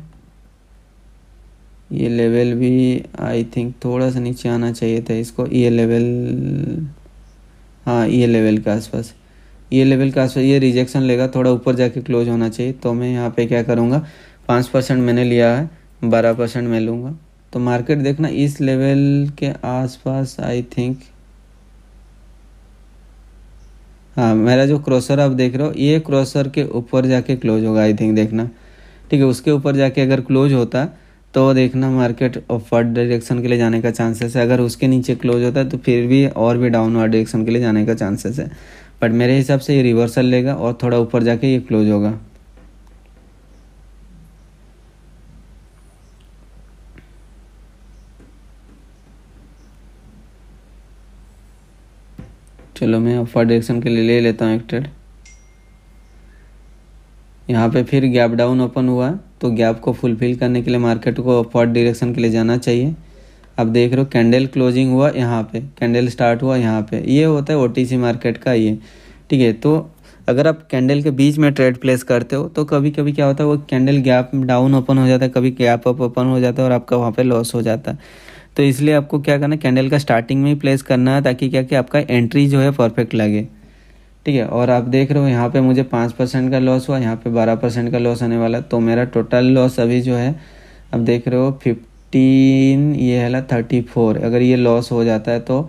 [SPEAKER 2] ये लेवल भी आई थिंक थोड़ा सा नीचे आना चाहिए था इसको, ये लेवल, हाँ ये लेवल के आसपास, ये लेवल के आसपास ये रिजेक्शन लेगा, थोड़ा ऊपर जाके क्लोज होना चाहिए। तो मैं यहाँ पे क्या करूँगा, 5% मैंने लिया है, 12% मैं लूँगा। तो मार्केट देखना इस लेवल के आसपास आई थिंक, हाँ मेरा जो क्रॉसर आप देख रहे हो ये क्रॉसर के ऊपर जाके क्लोज होगा आई थिंक, देखना, ठीक है। उसके ऊपर जाके अगर क्लोज होता तो देखना मार्केट अपवर्ड डायरेक्शन के लिए जाने का चांसेस है। अगर उसके नीचे क्लोज होता है तो फिर भी और भी डाउनवर्ड डायरेक्शन के लिए जाने का चांसेस है, बट मेरे हिसाब से ये रिवर्सल लेगा और थोड़ा ऊपर जाके ये क्लोज होगा। चलो मैं अपवर्ड डायरेक्शन के लिए ले लेता हूँ एक ट्रेड। यहाँ पे फिर गैप डाउन ओपन हुआ, तो गैप को फुलफिल करने के लिए मार्केट को अपवर्ड डायरेक्शन के लिए जाना चाहिए। अब देख रहे हो कैंडल क्लोजिंग हुआ यहाँ पे, कैंडल स्टार्ट हुआ यहाँ पे, ये होता है ओटीसी मार्केट का ये, ठीक है। तो अगर आप कैंडल के बीच में ट्रेड प्लेस करते हो तो कभी कभी क्या होता है, वो कैंडल गैप डाउन ओपन हो जाता है, कभी गैप अप ओपन हो जाता है और आपका वहाँ पे लॉस हो जाता है। तो इसलिए आपको क्या करना है, कैंडल का स्टार्टिंग में ही प्लेस करना है, ताकि क्या कि आपका एंट्री जो है परफेक्ट लगे, ठीक है। और आप देख रहे हो यहाँ पे मुझे 5% का लॉस हुआ, यहाँ पे 12% का लॉस होने वाला है। तो मेरा टोटल लॉस अभी जो है, अब देख रहे हो 15, ये है 34, अगर ये लॉस हो जाता है तो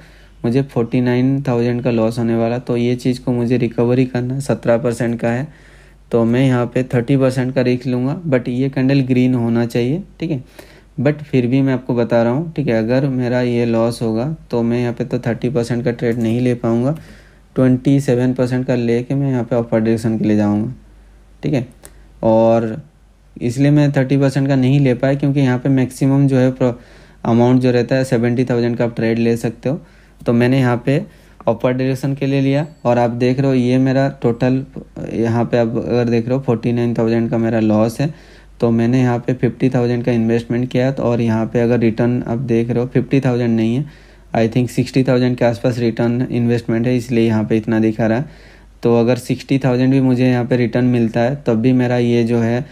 [SPEAKER 2] मुझे 49,000 का लॉस होने वाला। तो ये चीज़ को मुझे रिकवरी करना है, 17% का है, तो मैं यहाँ पे 30% का रिस्क लूँगा। बट ये कैंडल ग्रीन होना चाहिए, ठीक है। बट फिर भी मैं आपको बता रहा हूँ, ठीक है, अगर मेरा ये लॉस होगा तो मैं यहाँ पे तो 30% का ट्रेड नहीं ले पाऊँगा, 27% का लेके मैं यहाँ पे अपर डायरेक्शन के लिए जाऊँगा, ठीक है। और इसलिए मैं 30% का नहीं ले पाया क्योंकि यहाँ पे मैक्सिमम जो है अमाउंट जो रहता है 70,000 का आप ट्रेड ले सकते हो। तो मैंने यहाँ पे अपर डायरेक्शन के लिए लिया, और आप देख रहे हो ये मेरा टोटल यहाँ पे आप अगर देख रहे हो 49,000 का मेरा लॉस है। तो मैंने यहाँ पे 50,000 का इन्वेस्टमेंट किया, तो और यहाँ पे अगर रिटर्न आप देख रहे हो 50,000 नहीं है, आई थिंक 60,000 के आसपास रिटर्न इन्वेस्टमेंट है, इसलिए यहाँ पे इतना दिखा रहा है। तो अगर 60,000 भी मुझे यहाँ पे रिटर्न मिलता है तब भी मेरा ये जो है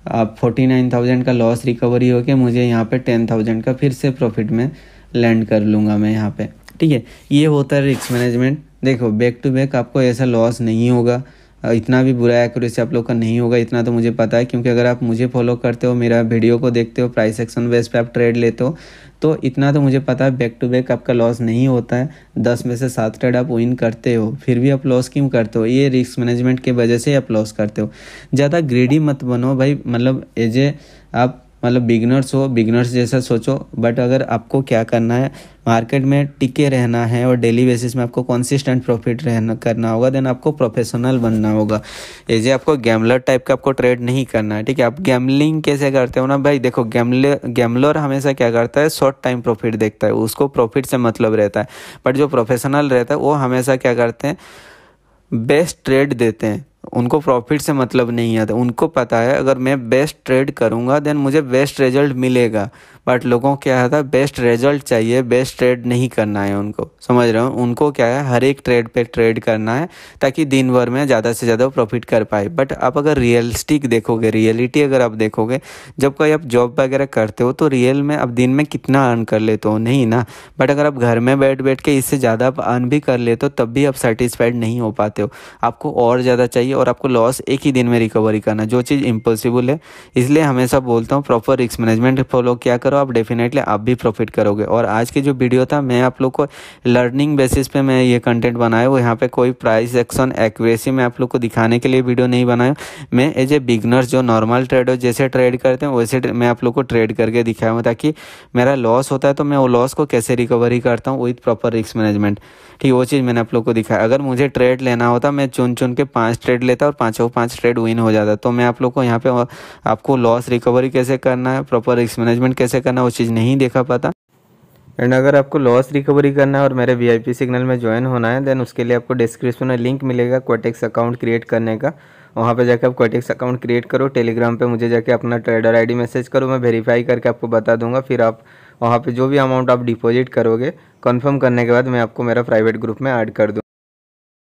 [SPEAKER 2] 49,000 का लॉस रिकवरी होके मुझे यहाँ पे 10,000 का फिर से प्रॉफिट में लैंड कर लूँगा मैं यहाँ पे, ठीक है। ये होता है रिस्क मैनेजमेंट। देखो बैक टू बैक आपको ऐसा लॉस नहीं होगा, इतना भी बुरा एक्यूरेसी आप लोग का नहीं होगा, इतना तो मुझे पता है, क्योंकि अगर आप मुझे फॉलो करते हो, मेरा वीडियो को देखते हो, प्राइस एक्शन बेस पे आप ट्रेड लेते हो, तो इतना तो मुझे पता है बैक टू बैक आपका लॉस नहीं होता है। 10 में से 7 ट्रेड आप विन करते हो, फिर भी आप लॉस क्यों करते हो? ये रिस्क मैनेजमेंट की वजह से आप लॉस करते हो। ज़्यादा ग्रीडी मत बनो भाई, मतलब एज ए आप मतलब बिगनर्स हो, बिगनर्स जैसा सोचो। बट अगर आपको क्या करना है, मार्केट में टिके रहना है और डेली बेसिस में आपको कंसिस्टेंट प्रॉफिट रहना करना होगा, देन आपको प्रोफेशनल बनना होगा। एजे आपको गैमलर टाइप का आपको ट्रेड नहीं करना है, ठीक है। आप गैमलिंग कैसे करते हो ना भाई, देखो गैमलर हमेशा क्या करता है, शॉर्ट टाइम प्रॉफिट देखता है, उसको प्रॉफिट से मतलब रहता है। बट जो प्रोफेशनल रहता है वो हमेशा क्या करते हैं, बेस्ट ट्रेड देते हैं, उनको प्रॉफिट से मतलब नहीं आता। उनको पता है अगर मैं बेस्ट ट्रेड करूँगा देन मुझे बेस्ट रिजल्ट मिलेगा। बट लोगों को क्या है, बेस्ट रिजल्ट चाहिए, बेस्ट ट्रेड नहीं करना है उनको, समझ रहे हो। उनको क्या है, हर एक ट्रेड पे ट्रेड करना है ताकि दिन भर में ज़्यादा से ज़्यादा प्रॉफिट कर पाए। बट आप अगर रियलिस्टिक देखोगे, रियलिटी अगर आप देखोगे, जब कोई आप जॉब वगैरह करते हो तो रियल में आप दिन में कितना अर्न कर लेते हो, नहीं ना। बट अगर आप घर में बैठ बैठ के इससे ज़्यादा आप अर्न भी कर लेते हो तब भी आप सेटिस्फाइड नहीं हो पाते हो, आपको और ज़्यादा चाहिए और आपको लॉस एक ही दिन में रिकवरी करना, जो चीज़ इम्पॉसिबल है। इसलिए हमेशा बोलता हूँ प्रॉपर रिस्क मैनेजमेंट फॉलो क्या करो, आप डेफिनेटली आप भी प्रॉफिट करोगे। और आज की जो वीडियो था मैं आप लोग को लर्निंग बेसिस पे मैं ये कंटेंट बनाया हूँ, यहाँ पे कोई प्राइस एक्शन एक्यूरेसी में आप लोग को दिखाने के लिए वीडियो नहीं बनाया। मैं एज ए बिगनर्स जो नॉर्मल ट्रेडर जैसे ट्रेड करते हैं वैसे मैं आप लोग को ट्रेड करके दिखाया हूँ, ताकि मेरा लॉस होता है तो मैं वो लॉस को कैसे रिकवरी करता हूँ विथ प्रॉपर रिस्क मैनेजमेंट। ठीक, वो चीज़ मैंने आप लोग को दिखाया। अगर मुझे ट्रेड लेना होता मैं चुन चुन के 5 ट्रेड लेता और 5 ट्रेड विन हो जाता। तो मैं आप लोग को यहाँ पे आपको लॉस रिकवरी कैसे करना है, प्रॉपर रिस्क मैनेजमेंट कैसे करना है, वो चीज़ नहीं देखा पाता। एंड अगर आपको लॉस रिकवरी करना है और मेरे VIP सिग्नल में ज्वाइन होना है देन उसके लिए आपको डिस्क्रिप्शन में लिंक मिलेगा क्वाटेक्स अकाउंट क्रिएट करने का। वहाँ पे जाकर आप क्वाटेक्स अकाउंट क्रिएट करो, टेलीग्राम पे मुझे जाके अपना ट्रेडर ID मैसेज करो, मैं वेरीफाई करके आपको बता दूंगा। फिर आप वहाँ पे जो भी अमाउंट आप डिपॉजिट करोगे कंफर्म करने के बाद मैं आपको मेरा प्राइवेट ग्रुप में ऐड कर दूँ।